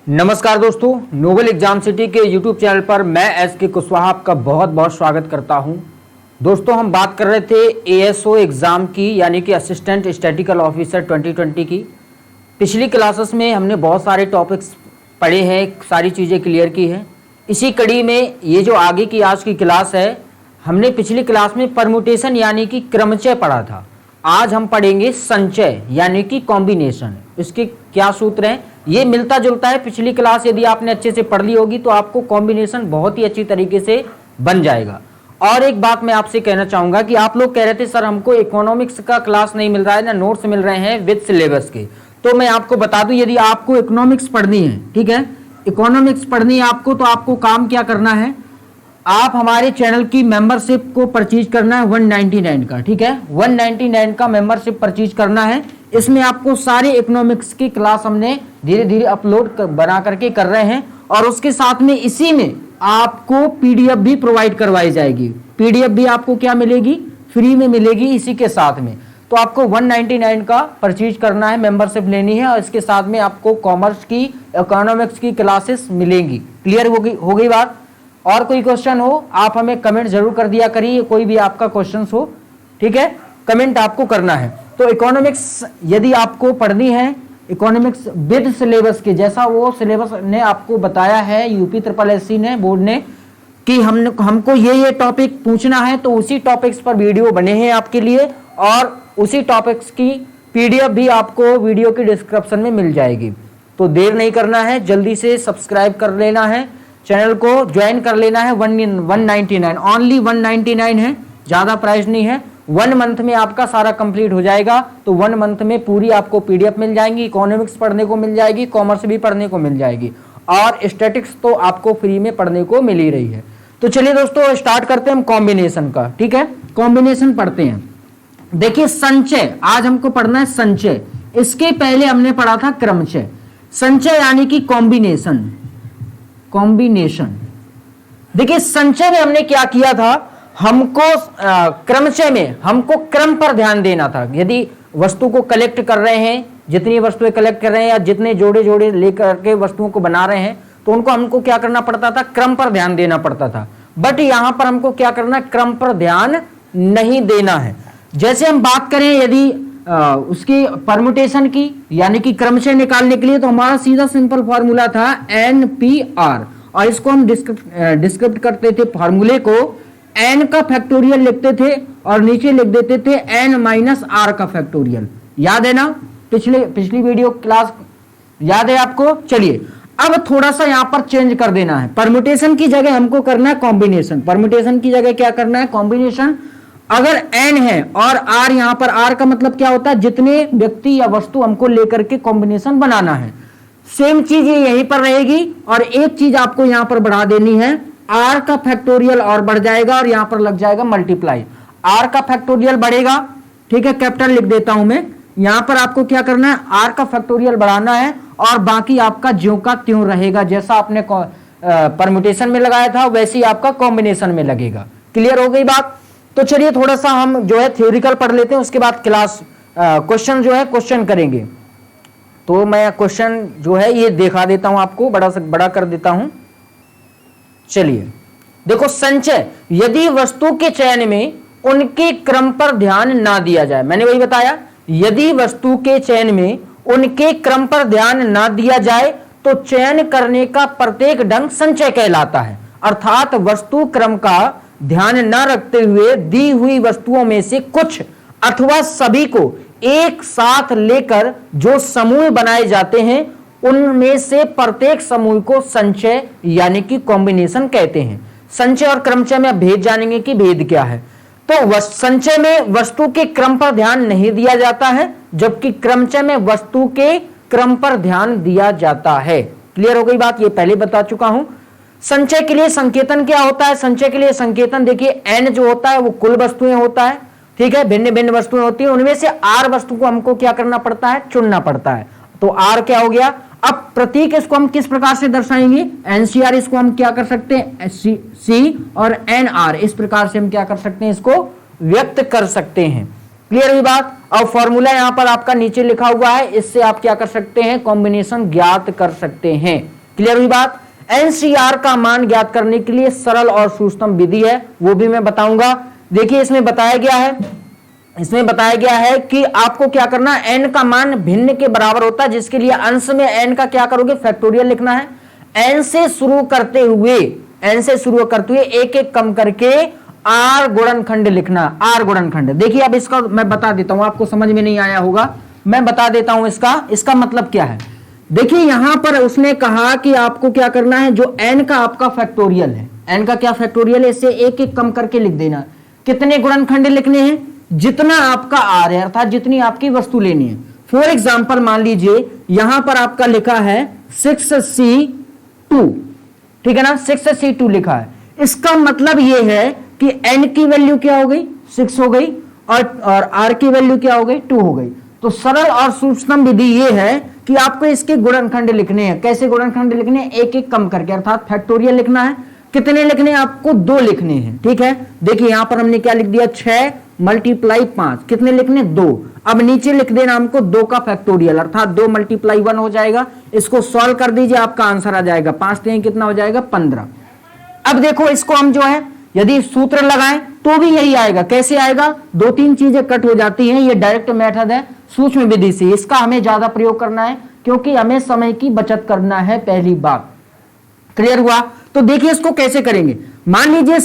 नमस्कार दोस्तों, Nobel exam city के यूट्यूब चैनल पर मैं एस.के. कुशवाहा आपका बहुत बहुत स्वागत करता हूं। दोस्तों, हम बात कर रहे थे एएसओ एग्ज़ाम की, यानी कि असिस्टेंट स्टैटिकल ऑफिसर 2020 की। पिछली क्लासेस में हमने बहुत सारे टॉपिक्स पढ़े हैं, सारी चीज़ें क्लियर की हैं। इसी कड़ी में ये जो आगे की आज की क्लास है, हमने पिछली क्लास में परम्यूटेशन यानी कि क्रमचय पढ़ा था। आज हम पढ़ेंगे संचय यानी कि कॉम्बिनेशन। इसके क्या सूत्र हैं, ये मिलता जुलता है। पिछली क्लास यदि आपने अच्छे से पढ़ ली होगी तो आपको कॉम्बिनेशन बहुत ही अच्छी तरीके से बन जाएगा। और एक बात मैं आपसे कहना चाहूँगा कि आप लोग कह रहे थे सर हमको इकोनॉमिक्स का क्लास नहीं मिल रहा है, ना नोट्स मिल रहे हैं विद सिलेबस के। तो मैं आपको बता दूं, यदि आपको इकोनॉमिक्स पढ़नी है, ठीक है, इकोनॉमिक्स पढ़नी है आपको, तो आपको काम क्या करना है, आप हमारे चैनल की मेंबरशिप को परचेज करना है 199 का, ठीक है, 199 का मेंबरशिप परचेज करना है। इसमें आपको सारे इकोनॉमिक्स की क्लास हमने धीरे धीरे अपलोड बना करके कर रहे हैं, और उसके साथ में इसी में आपको पीडीएफ भी प्रोवाइड करवाई जाएगी। पीडीएफ भी आपको क्या मिलेगी, फ्री में मिलेगी इसी के साथ में। तो आपको 199 का परचेज करना है, मेंबरशिप लेनी है, और इसके साथ में आपको कॉमर्स की, इकोनॉमिक्स की क्लासेस मिलेंगी। क्लियर हो गई बात। और कोई क्वेश्चन हो आप हमें कमेंट जरूर कर दिया करिए, कोई भी आपका क्वेश्चन हो, ठीक है, कमेंट आपको करना है। तो इकोनॉमिक्स यदि आपको पढ़नी है, इकोनॉमिक्स विद सिलेबस के, जैसा वो सिलेबस ने आपको बताया है यूपी SSSC ने, बोर्ड ने, कि हमको ये टॉपिक पूछना है, तो उसी टॉपिक्स पर वीडियो बने हैं आपके लिए, और उसी टॉपिक्स की पीडीएफ भी आपको वीडियो की डिस्क्रिप्शन में मिल जाएगी। तो देर नहीं करना है, जल्दी से सब्सक्राइब कर लेना है, चैनल को ज्वाइन कर लेना है। 199 ओनली 199 है, ज़्यादा प्राइस नहीं है। 1 मंथ में आपका सारा कंप्लीट हो जाएगा। तो 1 मंथ में पूरी आपको पीडीएफ मिल जाएंगी, इकोनॉमिक्स पढ़ने को मिल जाएगी, कॉमर्स भी पढ़ने को मिल जाएगी, और स्टैटिक्स तो आपको फ्री में पढ़ने को मिल ही रही है। तो चलिए दोस्तों, स्टार्ट करते हैं हम कॉम्बिनेशन का, ठीक है, कॉम्बिनेशन पढ़ते हैं। देखिए, संचय आज हमको पढ़ना है, संचय। इसके पहले हमने पढ़ा था क्रमचय। संचय यानी कि कॉम्बिनेशन। कॉम्बिनेशन देखिए, संचय में हमने क्या किया था, हमको क्रमचय में हमको क्रम पर ध्यान देना था। यदि वस्तु को कलेक्ट कर रहे हैं, जितनी वस्तुएं कलेक्ट कर रहे हैं, या जितने जोड़े जोड़े लेकर के वस्तुओं को बना रहे हैं, तो उनको हमको क्या करना पड़ता था, क्रम पर ध्यान देना पड़ता था। बट यहां पर हमको क्या करना है, क्रम पर ध्यान नहीं देना है। जैसे हम बात करें यदि उसकी परम्यूटेशन की, यानी कि क्रमचय निकालने के लिए, तो हमारा सीधा सिंपल फॉर्मूला था NPR, और इसको हम डिस्क्रिप्ट करते थे फार्मूले को, n का फैक्टोरियल लिखते थे और नीचे लिख देते थे n-r का फैक्टोरियल। याद है ना, पिछली वीडियो क्लास याद है आपको। चलिए, अब थोड़ा सा यहां पर चेंज कर देना है। परम्यूटेशन की जगह हमको करना है कॉम्बिनेशन। परम्यूटेशन की जगह क्या करना है, कॉम्बिनेशन। अगर n है और r, यहां पर r का मतलब क्या होता है, जितने व्यक्ति या वस्तु हमको लेकर के कॉम्बिनेशन बनाना है, सेम चीज ये यहीं पर रहेगी। और एक चीज आपको यहां पर बढ़ा देनी है, r का फैक्टोरियल और बढ़ जाएगा, और यहां पर लग जाएगा मल्टीप्लाई। r का फैक्टोरियल बढ़ेगा, ठीक है, कैपिटल लिख देता हूं मैं। यहां पर आपको क्या करना है, r का फैक्टोरियल बढ़ाना है, और बाकी आपका ज्यों का त्यों रहेगा। जैसा आपने परम्यूटेशन में लगाया था वैसे ही आपका कॉम्बिनेशन में लगेगा। क्लियर हो गई बात। तो चलिए थोड़ा सा हम जो है थ्योरिकल पढ़ लेते हैं, उसके बाद क्लास क्वेश्चन जो है क्वेश्चन करेंगे। तो मैं क्वेश्चन जो है ये दिखा देता हूं आपको, बड़ा कर देता हूं। चलिए देखो, संचय, यदि वस्तु के चयन में उनके क्रम पर ध्यान ना दिया जाए, मैंने वही बताया, यदि वस्तु के चयन में उनके क्रम पर ध्यान ना दिया जाए तो चयन करने का प्रत्येक ढंग संचय कहलाता है। अर्थात वस्तु क्रम का ध्यान न रखते हुए दी हुई वस्तुओं में से कुछ अथवा सभी को एक साथ लेकर जो समूह बनाए जाते हैं, उनमें से प्रत्येक समूह को संचय यानी कि कॉम्बिनेशन कहते हैं। संचय और क्रमचय में भेद जानेंगे कि भेद क्या है। तो संचय में वस्तु के क्रम पर ध्यान नहीं दिया जाता है, जबकि क्रमचय में वस्तु के क्रम पर ध्यान दिया जाता है। क्लियर हो गई बात, ये पहले बता चुका हूं। संचय के लिए संकेतन क्या होता है, संचय के लिए संकेतन देखिए, n जो होता है वो कुल वस्तुएं होता है, ठीक है, भिन्न भिन्न वस्तुएं होती हैं, उनमें से r वस्तु को हमको क्या करना पड़ता है, चुनना पड़ता है। तो r क्या हो गया। अब प्रतीक इसको हम किस प्रकार से दर्शाएंगे, NCR, इसको हम क्या कर सकते हैं, C और NR, इस प्रकार से हम क्या कर सकते हैं, इसको व्यक्त कर सकते हैं। क्लियर हुई बात। और फॉर्मूला यहां पर आपका नीचे लिखा हुआ है, इससे आप क्या कर सकते हैं, कॉम्बिनेशन ज्ञात कर सकते हैं। क्लियर हुई बात। एनसीआर का मान ज्ञात करने के लिए सरल और सूक्ष्म विधि है, वो भी मैं बताऊंगा। देखिए इसमें बताया गया है कि आपको क्या करना है, एन का मान भिन्न के बराबर होता है, जिसके लिए अंश में एन का क्या करोगे, फैक्टोरियल लिखना है। एन से शुरू करते हुए एक एक कम करके आर गुणनखंड लिखना, आर गुणनखंड। देखिए अब इसका मैं बता देता हूं, आपको समझ में नहीं आया होगा, मैं बता देता हूं इसका मतलब क्या है। देखिए यहां पर उसने कहा कि आपको क्या करना है, जो एन का आपका फैक्टोरियल है, एन का क्या फैक्टोरियल है, इसे एक एक कम करके लिख देना। कितने गुणनखंड लिखने हैं, जितना आपका आर है, अर्थात जितनी आपकी वस्तु लेनी है। फॉर एग्जाम्पल मान लीजिए यहां पर आपका लिखा है 6C2, ठीक है ना, 6C2 लिखा है। इसका मतलब यह है कि n की वैल्यू क्या हो गई, 6 हो गई, और r की वैल्यू क्या हो गई, 2 हो गई। तो सरल और सूक्ष्म विधि यह है कि आपको इसके गुणनखंड लिखने हैं। कैसे गुणनखंड लिखने हैं, एक एक कम करके, अर्थात फैक्टोरियल लिखना है। कितने लिखने हैं आपको, 2 लिखने हैं, ठीक है। देखिए यहां पर हमने क्या लिख दिया, 6 × 5, कितने लिखने, 2। अब नीचे लिख देना हमको 2 का फैक्टोरियल, अर्थात 2 × 1 हो जाएगा। इसको सॉल्व कर दीजिए, आपका आंसर आ जाएगा 5 3 कितना हो जाएगा, 15। अब देखो इसको हम जो है यदि सूत्र लगाएं तो भी यही आएगा। कैसे आएगा, 2-3 चीजें कट हो जाती हैं, ये डायरेक्ट मेथड है सूक्ष्म विधि से। इसका हमें ज्यादा प्रयोग करना है क्योंकि हमें समय की बचत करना है, पहली बात। क्लियर हुआ। तो देखिए इसको कैसे करेंगे। मान लीजिए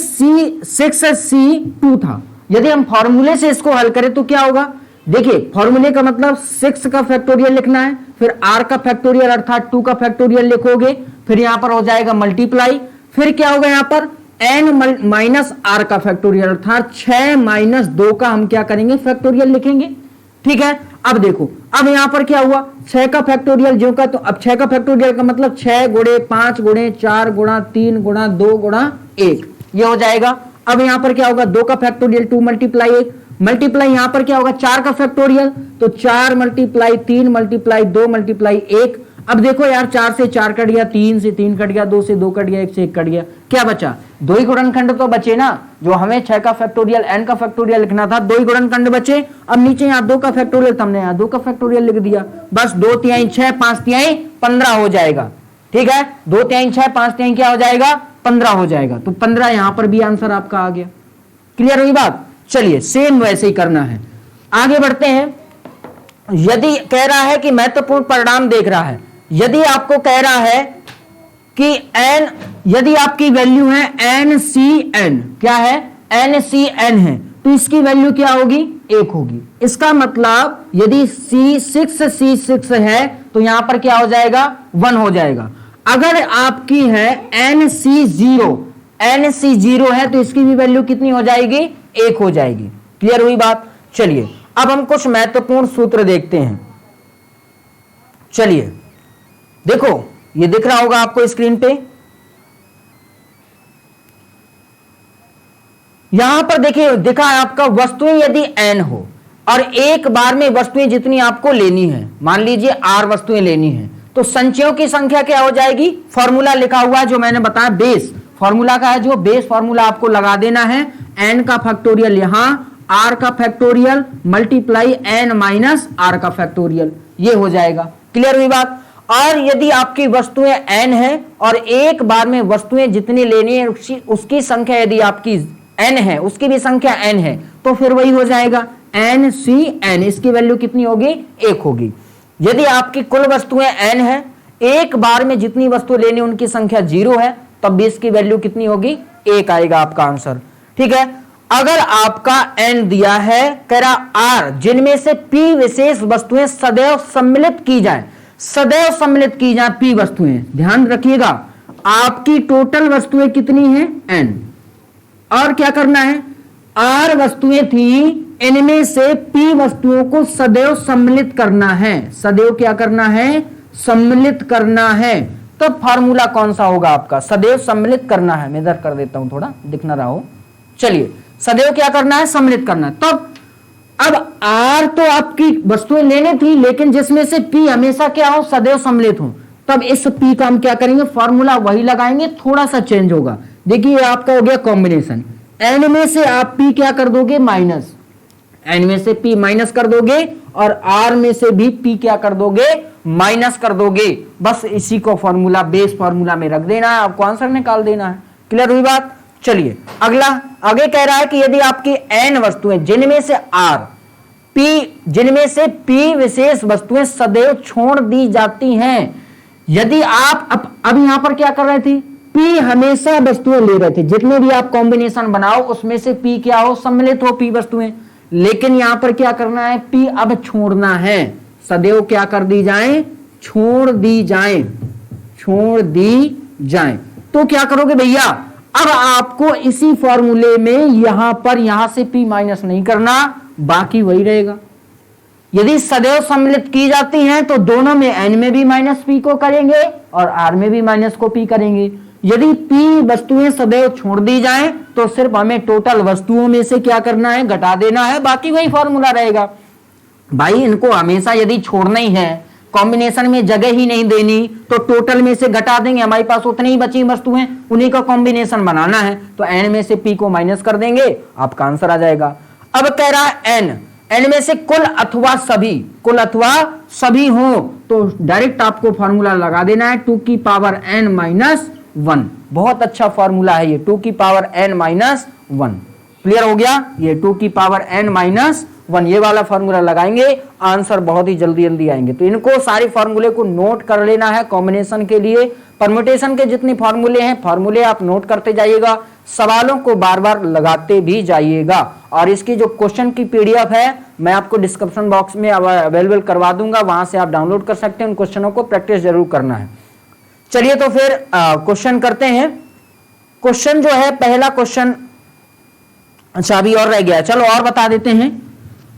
6C2 था, यदि हम फॉर्मूले से इसको हल करें तो क्या होगा। देखिए फॉर्मूले का मतलब 6 का फैक्टोरियल लिखना है, फिर r का फैक्टोरियल अर्थात 2 का फैक्टोरियल लिखोगे, फिर यहां पर हो जाएगा मल्टीप्लाई, फिर क्या होगा यहां पर n माइनस r का फैक्टोरियल अर्थात 6 - 2 का हम क्या करेंगे, फैक्टोरियल लिखेंगे, ठीक है। अब देखो अब यहां पर क्या हुआ, 6 का फैक्टोरियल जो का, तो अब 6 का फैक्टोरियल का मतलब 6 × 5 × 4 × 3 × 2 × 1, ये हो जाएगा। अब यहां पर क्या होगा, 2 का फैक्टोरियल 2 × 1 मल्टीप्लाई, यहां पर क्या होगा 4 का फैक्टोरियल, तो 4 × 3 × 2 × 1। अब देखो यार 4 से 4 कट गया, 3 से 3 कट गया, 2 से 2 कट गया, 1 से 1 कट गया, क्या बचा, 2 ही गुणनखंड तो बचे ना। जो हमें 6 का फैक्टोरियल n का फैक्टोरियल लिखना था, 2 ही गुणनखंड बचे। अब नीचे यहाँ 2 का फैक्टोरियल, तो हमने यहाँ 2 का फैक्टोरियल लिख दिया, बस 2 तिहाई 6 5 तिहाई 15 हो जाएगा, ठीक है। 2 तिहाई 6 5 तिहाई क्या हो जाएगा, 15 हो जाएगा। तो 15 यहां पर भी आंसर आपका आ गया। क्लियर हुई बात। चलिए सेम वैसे ही करना है, आगे बढ़ते हैं। यदि कह रहा है कि महत्वपूर्ण परिणाम देख रहा है, यदि आपको कह रहा है कि n, यदि आपकी वैल्यू है NCN, क्या है, NCN है, तो इसकी वैल्यू क्या होगी, 1 होगी। इसका मतलब यदि C6 है तो यहां पर क्या हो जाएगा, 1 हो जाएगा। अगर आपकी है NC0 है तो इसकी भी वैल्यू कितनी हो जाएगी, 1 हो जाएगी। क्लियर हुई बात। चलिए अब हम कुछ महत्वपूर्ण सूत्र देखते हैं। चलिए देखो ये दिख रहा होगा आपको स्क्रीन पे, यहां पर देखिए दिखा है आपका, वस्तुएं यदि n हो और एक बार में वस्तुएं जितनी आपको लेनी है, मान लीजिए r वस्तुएं लेनी है, तो संचयों की संख्या क्या हो जाएगी। फॉर्मूला लिखा हुआ है जो मैंने बताया, बेस फॉर्मूला का है, जो बेस फॉर्मूला आपको लगा देना है। n का फैक्टोरियल यहां, r का factorial multiply n minus r का फैक्टोरियल, ये हो जाएगा। क्लियर हुई बात। और यदि आपकी वस्तुएं n है और एक बार में वस्तुएं जितनी लेनी है उसकी संख्या यदि आपकी n है, उसकी भी संख्या n है, तो फिर वही हो जाएगा NCN, इसकी वैल्यू कितनी होगी, 1 होगी। यदि आपकी कुल वस्तुएं n है, एक बार में जितनी वस्तु लेनी उनकी संख्या 0 है, तब भी इसकी वैल्यू कितनी होगी, 1 आएगा आपका आंसर, ठीक है। अगर आपका n दिया है, कह रहा r, जिनमें से p विशेष वस्तुएं सदैव सम्मिलित की जाए, सदैव सम्मिलित की जाए p वस्तुएं, ध्यान रखिएगा। आपकी टोटल वस्तुएं कितनी हैं, n, और क्या करना है, r वस्तुएं थी, इनमें से p वस्तुओं को सदैव सम्मिलित करना है, सदैव क्या करना है, सम्मिलित करना है। तो फॉर्मूला कौन सा होगा आपका, सदैव सम्मिलित करना है। मैं इधर कर देता हूं थोड़ा, दिख ना रहा हो। चलिए सदैव क्या करना है, सम्मिलित करना है। तब अब r तो आपकी वस्तुएं लेने थी, लेकिन जिसमें से p हमेशा क्या हो, सदैव सम्मिलित हो, तब इस p का हम क्या करेंगे, फॉर्मूला वही लगाएंगे, थोड़ा सा चेंज होगा। देखिए आपका हो गया कॉम्बिनेशन, n में से आप p क्या कर दोगे, माइनस, n में से p माइनस कर दोगे और r में से भी p क्या कर दोगे, माइनस कर दोगे। बस इसी को फॉर्मूला, बेस फॉर्मूला में रख देना है, आपको आंसर निकाल देना है। क्लियर हुई बात? चलिए अगला, आगे कह रहा है कि यदि आपकी n वस्तुएं जिनमें से r जिनमें से p विशेष वस्तुएं सदैव छोड़ दी जाती हैं, यदि आप अब यहां पर क्या कर रहे थे, p हमेशा वस्तुएं ले रहे थे, जितने भी आप कॉम्बिनेशन बनाओ उसमें से p क्या हो, सम्मिलित हो p वस्तुएं। लेकिन यहां पर क्या करना है, p अब छोड़ना है, सदैव क्या कर दी जाए, छोड़ दी जाए, छोड़ दी जाए। तो क्या करोगे भैया, अब आपको इसी फॉर्मूले में यहां पर यहां से p माइनस नहीं करना, बाकी वही रहेगा। यदि सदैव सम्मिलित की जाती हैं तो दोनों में n में भी माइनस p को करेंगे और r में भी माइनस को p करेंगे। यदि p वस्तुएं सदैव छोड़ दी जाएं तो सिर्फ हमें टोटल वस्तुओं में से क्या करना है, घटा देना है, बाकी वही फॉर्मूला रहेगा। भाई इनको हमेशा यदि छोड़ना ही है, कॉम्बिनेशन में जगह ही नहीं देनी, तो टोटल में से घटा देंगे, हमारे पास उतनी ही बची वस्तुएं, उन्हीं का कॉम्बिनेशन बनाना है, तो n में से p को माइनस कर देंगे, आपका आंसर आ जाएगा। अब कह रहा है n में से कुल अथवा सभी, कुल अथवा सभी हो, तो डायरेक्ट आपको फॉर्मूला लगा देना है 2 की पावर n माइनस 1। बहुत अच्छा फॉर्मूला है ये, 2 की पावर n माइनस 1। क्लियर हो गया, ये 2 की पावर n माइनस 1 ये वाला फॉर्मूला लगाएंगे, आंसर बहुत ही जल्दी जल्दी आएंगे। तो इनको सारे फॉर्मूले को नोट कर लेना है कॉम्बिनेशन के लिए। परम्यूटेशन के जितने फॉर्मूले हैं, फॉर्मूले आप नोट करते जाइएगा, सवालों को बार बार लगाते भी जाइएगा। और इसकी जो क्वेश्चन की पीडीएफ है मैं आपको डिस्क्रिप्शन बॉक्स में अवेलेबल करवा दूंगा, वहां से आप डाउनलोड कर सकते हैं। उन क्वेश्चनों को प्रैक्टिस जरूर करना है। चलिए तो फिर क्वेश्चन करते हैं। क्वेश्चन जो है, पहला क्वेश्चन, अच्छा अभी और रह गया, चलो और बता देते हैं।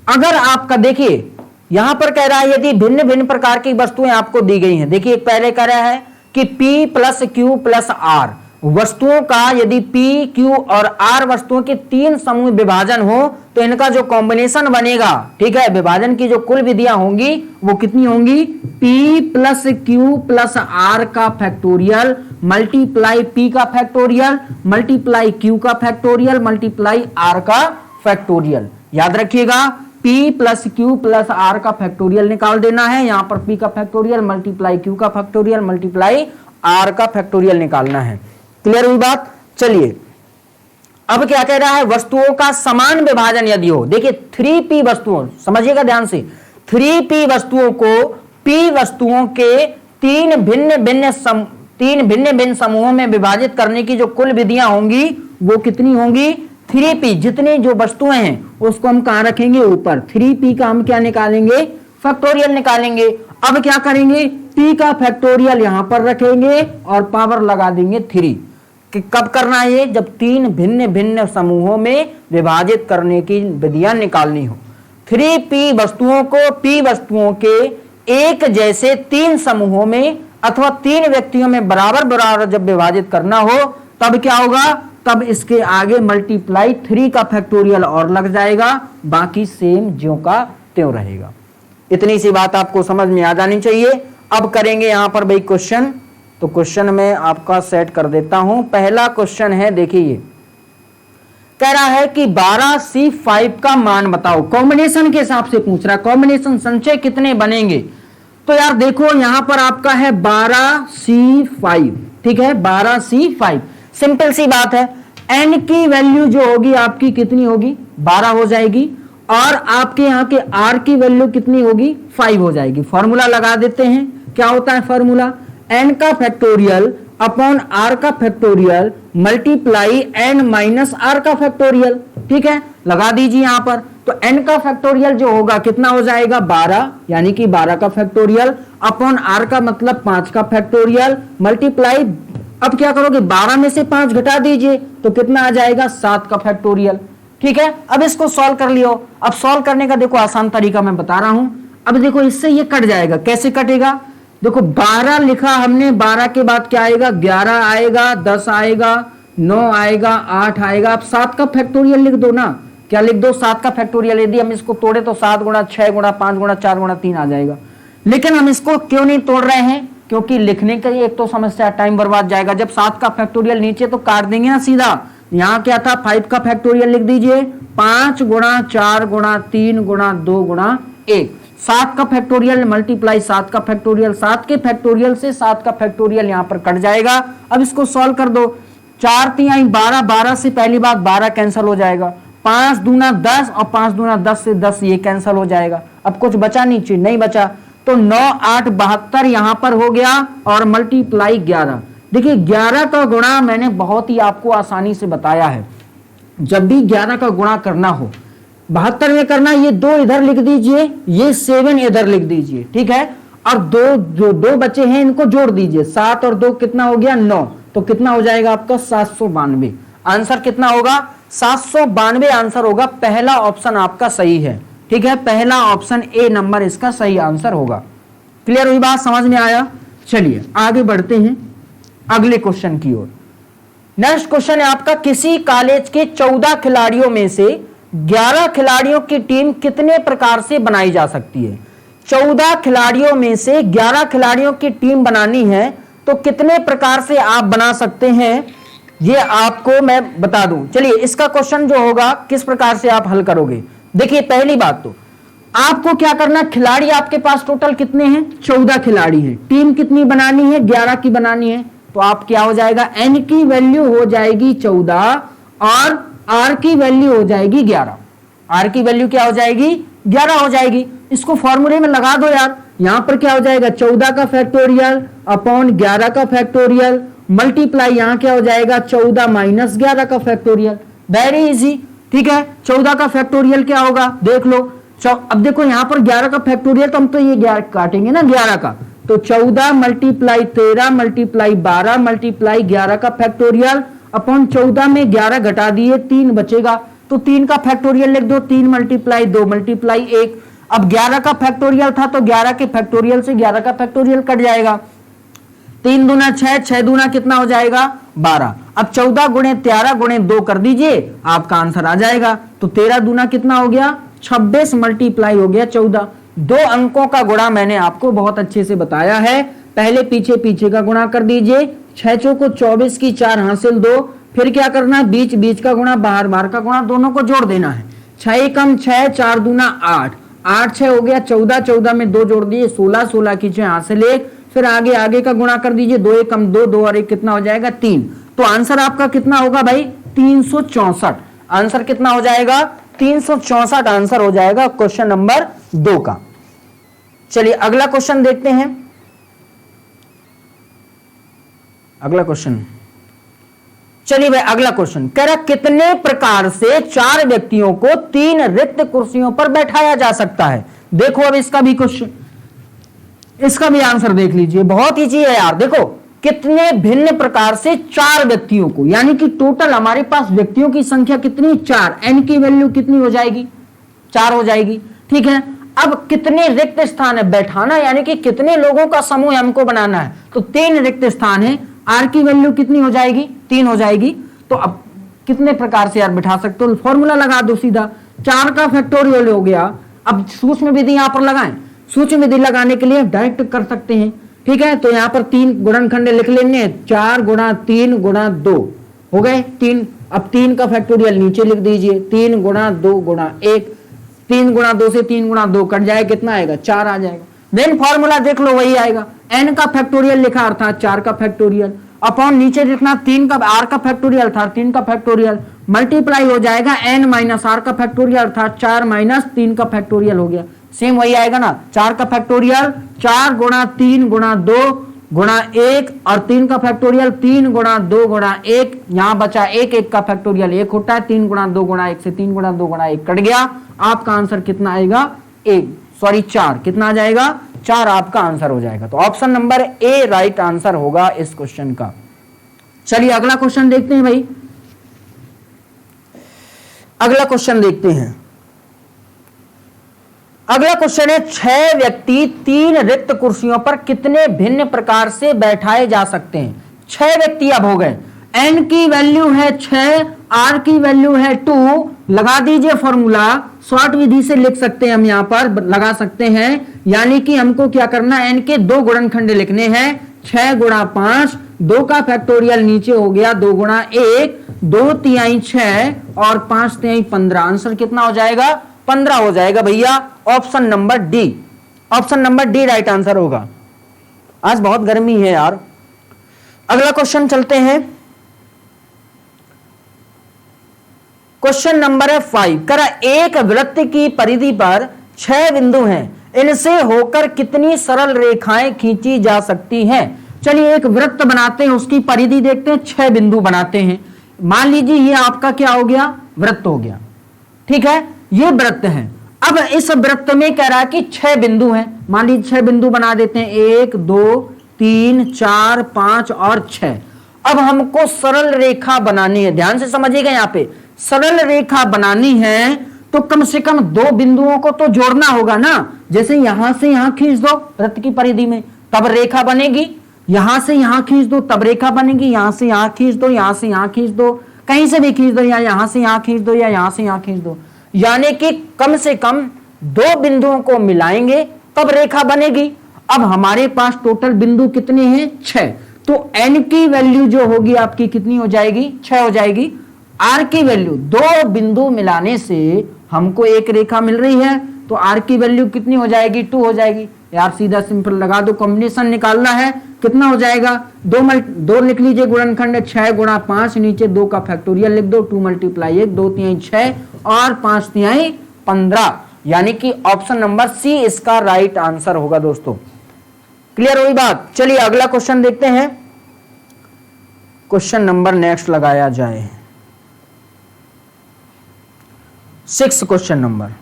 अगर आपका देखिए यहां पर कह रहा है यदि भिन्न भिन्न प्रकार की वस्तुएं आपको दी गई हैं, देखिए पहले कह रहा है कि p plus q plus r वस्तुओं का यदि p q और r वस्तुओं के 3 समूह विभाजन हो तो इनका जो कॉम्बिनेशन बनेगा, ठीक है, विभाजन की जो कुल विधियां होंगी वो कितनी होंगी, p plus q plus r का फैक्टोरियल मल्टीप्लाई p का फैक्टोरियल मल्टीप्लाई q का फैक्टोरियल मल्टीप्लाई r का फैक्टोरियल। याद रखिएगा p plus q plus r का फैक्टोरियल निकाल देना है, यहां पर p का फैक्टोरियल मल्टीप्लाई q का फैक्टोरियल मल्टीप्लाई r का फैक्टोरियल निकालना है। क्लियर हुई बात? चलिए अब क्या कह रहा है, वस्तुओं का समान विभाजन यदि हो, देखिए 3p वस्तुओं, समझिएगा ध्यान से, 3p वस्तुओं को p वस्तुओं के तीन भिन्न भिन्न समूहों में विभाजित करने की जो कुल विधियां होंगी वो कितनी होंगी, 3p। जितनी जो वस्तुएं हैं उसको हम कहां रखेंगे, ऊपर। 3p का हम क्या निकालेंगे, फैक्टोरियल निकालेंगे। अब क्या करेंगे, p का फैक्टोरियल यहां पर रखेंगे और पावर लगा देंगे 3। कि कब करना है ये, जब तीन भिन्न भिन्न समूहों में विभाजित करने की विधियां निकालनी हो। 3p वस्तुओं को p वस्तुओं के एक जैसे 3 समूहों में अथवा 3 व्यक्तियों में बराबर बराबर जब विभाजित करना हो तब क्या होगा, तब इसके आगे मल्टीप्लाई 3 का फैक्टोरियल और लग जाएगा, बाकी सेम ज्यों का त्यों रहेगा। इतनी सी बात आपको समझ में आ जानी चाहिए। अब करेंगे यहां पर भाई क्वेश्चन, तो क्वेश्चन में आपका सेट कर देता हूं। पहला क्वेश्चन है, देखिए कह रहा है कि 12C5 का मान बताओ। कॉम्बिनेशन के हिसाब से पूछ रहा है, कॉम्बिनेशन संचय कितने बनेंगे। तो यार देखो यहां पर आपका है 12C5, ठीक है, 12C5। सिंपल सी बात है, n की वैल्यू जो होगी आपकी कितनी होगी, 12 हो जाएगी, और आपके यहां के r की वैल्यू कितनी होगी, 5 हो जाएगी। फॉर्मूला लगा देते हैं, क्या होता है फॉर्मूला, n का फैक्टोरियल अपॉन r का factorial multiply n minus r का फैक्टोरियल। ठीक है, लगा दीजिए यहां पर। तो n का फैक्टोरियल जो होगा कितना हो जाएगा, 12, यानी कि 12 का फैक्टोरियल अपॉन r का मतलब 5 का फैक्टोरियल मल्टीप्लाई, अब क्या करोगे, 12 में से 5 घटा दीजिए तो कितना आ जाएगा, 7 का फैक्टोरियल। ठीक है, अब इसको सॉल्व कर लियो। अब सॉल्व करने का देखो आसान तरीका मैं बता रहा हूं। अब देखो इससे ये कट जाएगा, कैसे कटेगा, देखो 12 लिखा हमने, 12 के बाद क्या आएगा, 11 आएगा, 10 आएगा, 9 आएगा, 8 आएगा। अब 7 का फैक्टोरियल लिख दो ना, क्या लिख दो, 7 का फैक्टोरियल। यदि हम इसको तोड़े तो 7 गुणा 6 गुणा 5 गुणा 4 गुणा 3 आ जाएगा। लेकिन हम इसको क्यों नहीं तोड़ रहे हैं, क्योंकि लिखने का एक तो समस्या, टाइम बर्बाद जाएगा। जब 7 का फैक्टोरियल नीचे तो काट देंगे ना सीधा, यहां क्या था, 5 का फैक्टोरियल लिख दीजिए, 5 गुणा 4 गुणा 3 गुणा 2 गुणा 1, 7 का फैक्टोरियल मल्टीप्लाई 7 का फैक्टोरियल, 7 के फैक्टोरियल से 7 का फैक्टोरियल यहां पर कट जाएगा। अब इसको सॉल्व कर दो, 4 3 12, 12 से पहली बात 12 कैंसिल हो जाएगा, 5 दूना 10 और 5 दूना 10 से 10 ये कैंसिल हो जाएगा। अब कुछ बचा नीचे, नहीं बचा, तो 9 8 72 यहां पर हो गया और मल्टीप्लाई 11। देखिए 11 का गुणा मैंने बहुत ही आपको आसानी से बताया है, जब भी 11 का गुणा करना हो 72 में करना, ये 2 इधर लिख दीजिए, ये 7 इधर लिख दीजिए, ठीक है, और जो 2 बचे हैं इनको जोड़ दीजिए, 7 और 2 कितना हो गया 9, तो कितना हो जाएगा आपका 792। आंसर कितना होगा 792 आंसर होगा। पहला ऑप्शन आपका सही है, ठीक है, पहला ऑप्शन ए नंबर इसका सही आंसर होगा। क्लियर हुई बात, समझ में आया? चलिए आगे बढ़ते हैं अगले क्वेश्चन की ओर। नेक्स्ट क्वेश्चन है आपका, किसी कॉलेज के 14 खिलाड़ियों में से 11 खिलाड़ियों की टीम कितने प्रकार से बनाई जा सकती है? 14 खिलाड़ियों में से 11 खिलाड़ियों की टीम बनानी है तो कितने प्रकार से आप बना सकते हैं, ये आपको मैं बता दूं। चलिए इसका क्वेश्चन जो होगा किस प्रकार से आप हल करोगे। देखिए पहली बात तो आपको क्या करना, खिलाड़ी आपके पास टोटल कितने हैं, 14 खिलाड़ी हैं, टीम कितनी बनानी है, 11 की बनानी है, तो आप क्या हो जाएगा, एन की वैल्यू हो जाएगी 14 और आर की वैल्यू हो जाएगी 11। आर की वैल्यू क्या हो जाएगी, 11 हो जाएगी। इसको फॉर्मूले में लगा दो यार, यहां पर क्या हो जाएगा 14 का फैक्टोरियल अपॉन 11 का फैक्टोरियल मल्टीप्लाई यहां क्या हो जाएगा 14 माइनस 11 का फैक्टोरियल। वेरी इजी, ठीक है। 14 का फैक्टोरियल क्या होगा देख लो, अब देखो यहां पर 11 का फैक्टोरियल, तो हम तो ये 11 काटेंगे ना 11 का, तो 14 मल्टीप्लाई 13 मल्टीप्लाई 12 मल्टीप्लाई 11 का फैक्टोरियल अपॉन 14 में 11 घटा दिए 3 बचेगा, तो 3 का फैक्टोरियल लिख दो, 3 मल्टीप्लाई 2 मल्टीप्लाई 1। अब 11 का फैक्टोरियल था तो 11 के फैक्टोरियल से 11 का फैक्टोरियल कट जाएगा, 3 दूना 6, 6 दूना कितना हो जाएगा 12। अब 14 गुणे 13 गुणे 2 कर दीजिए, आपका आंसर आ जाएगा। तो 13 दूना कितना हो गया 26 मल्टीप्लाई हो गया 14। 2 अंकों का गुणा मैंने आपको बहुत अच्छे से बताया है, पहले पीछे पीछे का गुणा कर दीजिए, 6 चौको 24 की 4 हासिल 2, फिर क्या करना है बीच बीच का गुणा बाहर बाहर का गुणा, दोनों को जोड़ देना है। 6 कम 6, 4 दूना 8, 8 6 हो गया 14, 14 में 2 जोड़ दिए 16, 16 की 6 हासिल 1, फिर आगे आगे का गुणा कर दीजिए, 2 1 कम 2, 2 और 1 कितना हो जाएगा 3। तो आंसर आपका कितना होगा भाई 364। आंसर कितना हो जाएगा 364 आंसर हो जाएगा क्वेश्चन नंबर 2 का। चलिए अगला क्वेश्चन देखते हैं। अगला क्वेश्चन, चलिए भाई अगला क्वेश्चन कह रहा कितने प्रकार से 4 व्यक्तियों को 3 रिक्त कुर्सियों पर बैठाया जा सकता है। देखो अब इसका भी क्वेश्चन, इसका भी आंसर देख लीजिए, बहुत ईजी है यार। देखो कितने भिन्न प्रकार से 4 व्यक्तियों को, यानी कि टोटल हमारे पास व्यक्तियों की संख्या कितनी 4, एन की वैल्यू कितनी हो जाएगी 4 हो जाएगी, ठीक है। अब कितने रिक्त स्थान है बैठाना, यानी कि कितने लोगों का समूह हमको बनाना है, तो 3 रिक्त स्थान है, आर की वैल्यू कितनी हो जाएगी 3 हो जाएगी। तो अब कितने प्रकार से यार बैठा सकते हो, फॉर्मूला लगा दो सीधा, 4 का फैक्टोरियल हो गया। अब सूक्ष्म विधि यहां पर लगाएं, सूक्ष्म विधि लगाने के लिए डायरेक्ट कर सकते हैं, ठीक है। तो यहां पर 3 गुणनखंड लिख लेंगे, 4 गुणा 3 गुणा 2 हो गए 3। अब 3 का फैक्टोरियल नीचे लिख दीजिए, 3 गुणा 2 गुणा 1, 3 गुणा 2 से 3 गुणा 2 कट जाए, कितना आएगा 4 आ जाएगा। देन फॉर्मूला देख लो वही आएगा, एन का फैक्टोरियल लिखा अर्थात 4 का फैक्टोरियल अपॉन नीचे लिखना 3 का आर का फैक्टोरियल था 3 का फैक्टोरियल मल्टीप्लाई हो जाएगा एन माइनस आर का फैक्टोरियल अर्थात 4 माइनस 3 का फैक्टोरियल हो गया, सेम वही आएगा ना। 4 का फैक्टोरियल 4 गुणा 3 गुणा 2 गुणा 1 और 3 का फैक्टोरियल 3 गुणा 2 गुणा 1, यहां बचा 1, 1 का फैक्टोरियल 1 होता है, 3 गुणा 2 गुणा 1 से 3 गुणा 2 गुणा 1 कट गया, आपका आंसर कितना आएगा 4, कितना आ जाएगा 4 आपका आंसर हो जाएगा। तो option number A right answer होगा इस क्वेश्चन का। चलिए अगला क्वेश्चन देखते हैं भाई, अगला क्वेश्चन देखते हैं। अगला क्वेश्चन है 6 व्यक्ति 3 रिक्त कुर्सियों पर कितने भिन्न प्रकार से बैठाए जा सकते हैं। 6 व्यक्ति अब हो गए, एन की वैल्यू है 6, आर की वैल्यू है 2, लगा दीजिए फॉर्मूला, शॉर्ट विधि से लिख सकते हैं हम यहां पर लगा सकते हैं, यानी कि हमको क्या करना एन के 2 गुणनखंड लिखने हैं, 6 गुणा 5, 2 का फैक्टोरियल नीचे हो गया 2 गुणा 1, 2 तिहाई 6 और 5 तिहाई 15। आंसर कितना हो जाएगा? 15 हो जाएगा भैया। Option number D, option number D right answer होगा। आज बहुत गर्मी है यार। अगला क्वेश्चन चलते हैं। क्वेश्चन नंबर है 5। करा एक वृत्त की परिधि पर 6 बिंदु हैं, इनसे होकर कितनी सरल रेखाएं खींची जा सकती हैं? चलिए एक वृत्त बनाते हैं, उसकी परिधि देखते हैं, 6 बिंदु बनाते हैं। मान लीजिए ये आपका क्या हो गया? वृत्त हो गया। ठीक है, ये वृत्त है। अब इस वृत्त में कह रहा है कि 6 बिंदु हैं। मान लीजिए 6 बिंदु बना देते हैं, 1 2 3 4 5 और 6। अब हमको सरल रेखा बनानी है, ध्यान से समझिएगा। यहां पे सरल रेखा बनानी है तो कम से कम 2 बिंदुओं को तो जोड़ना होगा ना। जैसे यहां से यहां खींच दो वृत्त की परिधि में, तब रेखा बनेगी। यहां से यहां खींच दो तब रेखा बनेगी। यहां से यहां खींच दो, यहां से यहां खींच दो, कहीं से भी खींच दो, या यहां से यहां खींच दो, या यहां से यहां खींच दो। यानी कि कम से कम 2 बिंदुओं को मिलाएंगे तब रेखा बनेगी। अब हमारे पास टोटल बिंदु कितने हैं? 6। तो n की वैल्यू जो होगी आपकी कितनी हो जाएगी? 6 हो जाएगी। r की वैल्यू, 2 बिंदु मिलाने से हमको एक रेखा मिल रही है, तो r की वैल्यू कितनी हो जाएगी? 2 हो जाएगी। यार सीधा सिंपल लगा दो, कॉम्बिनेशन निकालना है। कितना हो जाएगा? 2 लिख लीजिए गुणनखंड, 6 गुणा 5, नीचे 2 का फैक्टोरियल लिख दो, 2 × 1, 2 तिहाई 6 और 5 तिहाई 15। यानी कि ऑप्शन नंबर सी इसका राइट आंसर होगा दोस्तों। क्लियर हुई बात? चलिए अगला क्वेश्चन देखते हैं। क्वेश्चन नंबर नेक्स्ट लगाया जाए, 6 क्वेश्चन नंबर।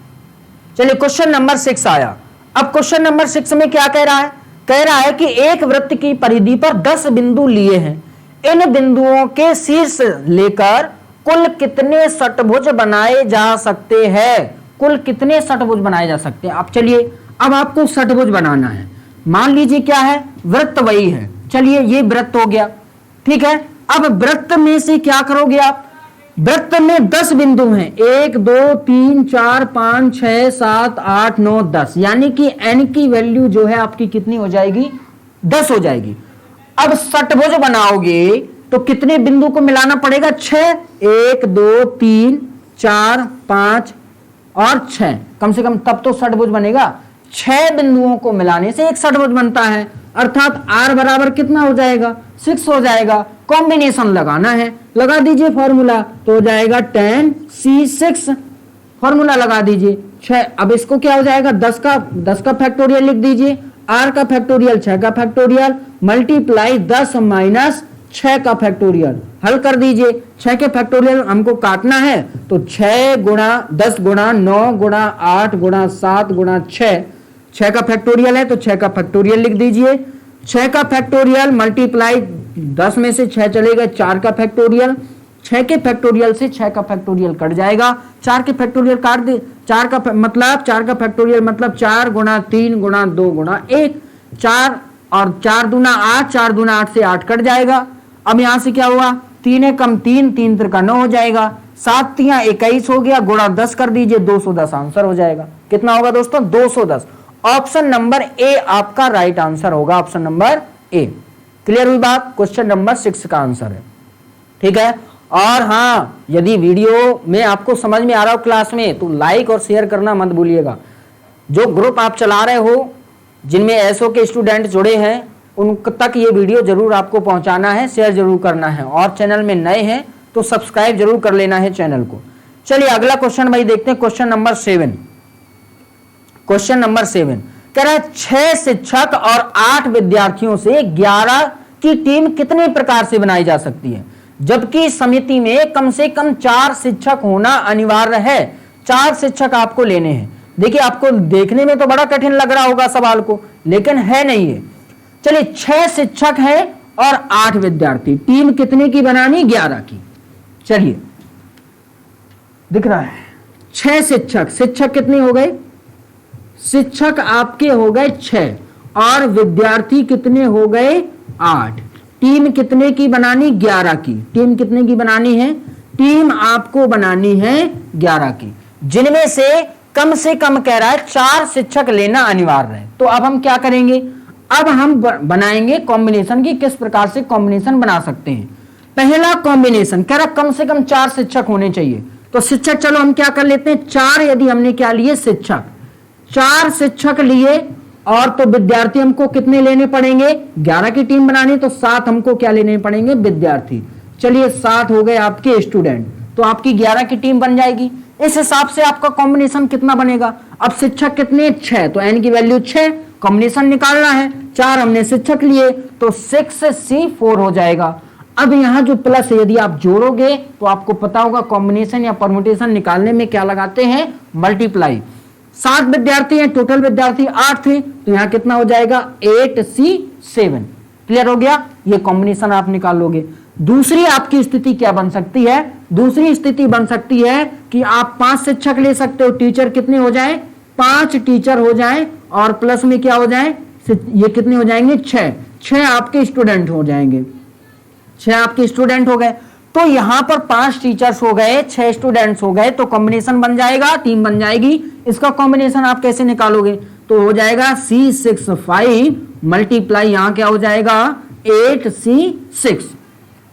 चलिए क्वेश्चन नंबर 6 आया। अब क्वेश्चन नंबर 6 में क्या कह रहा है? कह रहा है कि एक वृत्त की परिधि पर 10 बिंदु लिए हैं, इन बिंदुओं के शीर्ष लेकर कुल कितने षटभुज बनाए जा सकते हैं? कुल कितने षटभुज बनाए जा सकते हैं? अब चलिए, अब आपको षटभुज बनाना है। मान लीजिए क्या है? वृत्त वही है। चलिए ये वृत्त हो गया, ठीक है। अब वृत्त में से क्या करोगे आप? वृत्त में 10 बिंदु हैं, 1 2 3 4 5 6 7 8 9 10। यानी कि n की वैल्यू जो है आपकी कितनी हो जाएगी? 10 हो जाएगी। अब षटभुज बनाओगे तो कितने बिंदु को मिलाना पड़ेगा? 6। 1 2 3 4 5 और 6, कम से कम तब तो षटभुज बनेगा। 6 बिंदुओं को मिलाने से एक षटभुज बनता है, अर्थात r बराबर कितना हो जाएगा? 6 हो जाएगा। कॉम्बिनेशन लगाना है, लगा दीजिए फॉर्मूला, तो हो जाएगा 10c6। फॉर्मूला लगा दीजिए 6। अब इसको क्या हो जाएगा? 10 का फैक्टोरियल लिख दीजिए, r का फैक्टोरियल 6 का फैक्टोरियल मल्टीप्लाई 10 माइनस 6 का फैक्टोरियल। हल कर दीजिए। 6 के फैक्टोरियल हमको काटना है, तो 6 गुणा 10 गुणा 9 गुणा 8 गुणा 7 गुणा 6, 6 का फैक्टोरियल है तो 6 का फैक्टोरियल लिख दीजिए। 6 का फैक्टोरियल मल्टीप्लाई 10 में से 6 चलेगा, 4 का फैक्टोरियल, 6 के फैक्टोरियल से 6 का फैक्टोरियल कट जाएगा, 4 के फैक्टोरियल काट दे, 4 का फैक्टोरियल मतलब 4 गुणा 3 गुणा 2 गुणा 1, 4 और 4 दूना 8, 4 दूना 8 से 8 कट जाएगा। अब यहां से क्या हुआ? 3 कम 3, 3 त्रिका 9 हो जाएगा, 7 तिहां 21 हो गया, गुणा 10 कर दीजिए, 210 आंसर हो जाएगा। कितना होगा दोस्तों? 210। ऑप्शन नंबर ए आपका राइट आंसर होगा, ऑप्शन नंबर ए। क्लियर हुई बात? क्वेश्चन नंबर 6 का आंसर है, ठीक है। और हाँ, यदि वीडियो में आपको समझ में आ रहा हो क्लास में, तो लाइक और शेयर करना मत भूलिएगा। जो ग्रुप आप चला रहे हो, जिनमें एसओ के स्टूडेंट जुड़े हैं, उन तक ये वीडियो जरूर आपको पहुंचाना है, शेयर जरूर करना है। और चैनल में नए हैं तो सब्सक्राइब जरूर कर लेना है चैनल को। चलिए अगला क्वेश्चन भाई देखते हैं, क्वेश्चन नंबर 7। क्वेश्चन नंबर 7 कह रहा है 6 शिक्षक और 8 विद्यार्थियों से 11 की टीम कितने प्रकार से बनाई जा सकती है, जबकि समिति में कम से कम 4 शिक्षक होना अनिवार्य है। 4 शिक्षक आपको लेने हैं। देखिए आपको देखने में तो बड़ा कठिन लग रहा होगा सवाल को, लेकिन है नहीं है। चलिए 6 शिक्षक है और 8 विद्यार्थी, टीम कितने की बनानी? 11 की। चलिए दिख रहा है 6 शिक्षक, शिक्षक कितने हो गए? शिक्षक आपके हो गए 6 और विद्यार्थी कितने हो गए? 8। टीम कितने की बनानी? 11 की। टीम कितने की बनानी है? टीम आपको बनानी है 11 की, जिनमें से कम कह रहा है 4 शिक्षक लेना अनिवार्य है। तो अब हम क्या करेंगे? अब हम बनाएंगे कॉम्बिनेशन की, किस प्रकार से कॉम्बिनेशन बना सकते हैं। पहला कॉम्बिनेशन कह रहा कम से कम 4 शिक्षक होने चाहिए। तो शिक्षक चलो हम क्या कर लेते हैं, 4 यदि हमने क्या लिए शिक्षक, 4 शिक्षक लिए और तो विद्यार्थी हमको कितने लेने पड़ेंगे, 11 की टीम बनानी तो 7 हमको क्या लेने पड़ेंगे, विद्यार्थी। चलिए 7 हो गए आपके स्टूडेंट, तो आपकी 11 की टीम बन जाएगी। इस हिसाब से आपका कॉम्बिनेशन कितना बनेगा। अब शिक्षक कितने, 6, तो n की वैल्यू 6, कॉम्बिनेशन निकालना है, 4 हमने शिक्षक लिए तो 6C4 हो जाएगा। अब यहां जो प्लस यदि आप जोड़ोगे तो आपको पता होगा कॉम्बिनेशन या परम्यूटेशन निकालने में क्या लगाते हैं, मल्टीप्लाई। 7 विद्यार्थी हैं, टोटल विद्यार्थी 8 थे, तो यहां कितना हो जाएगा 8C7। क्लियर हो गया, ये कॉम्बिनेशन आप निकाल लोगे। दूसरी आपकी स्थिति क्या बन सकती है, दूसरी स्थिति बन सकती है कि आप 5 शिक्षक ले सकते हो, टीचर कितने हो जाए, 5 टीचर हो जाए और प्लस में क्या हो जाए, ये कितने हो जाएंगे, 6 आपके स्टूडेंट हो जाएंगे, 6 आपके स्टूडेंट हो गए। तो यहां पर 5 टीचर्स हो गए, 6 स्टूडेंट्स हो गए, तो कॉम्बिनेशन बन जाएगा, टीम बन जाएगी। इसका कॉम्बिनेशन आप कैसे निकालोगे, तो हो जाएगा C65 मल्टीप्लाई यहां क्या हो जाएगा 8C6।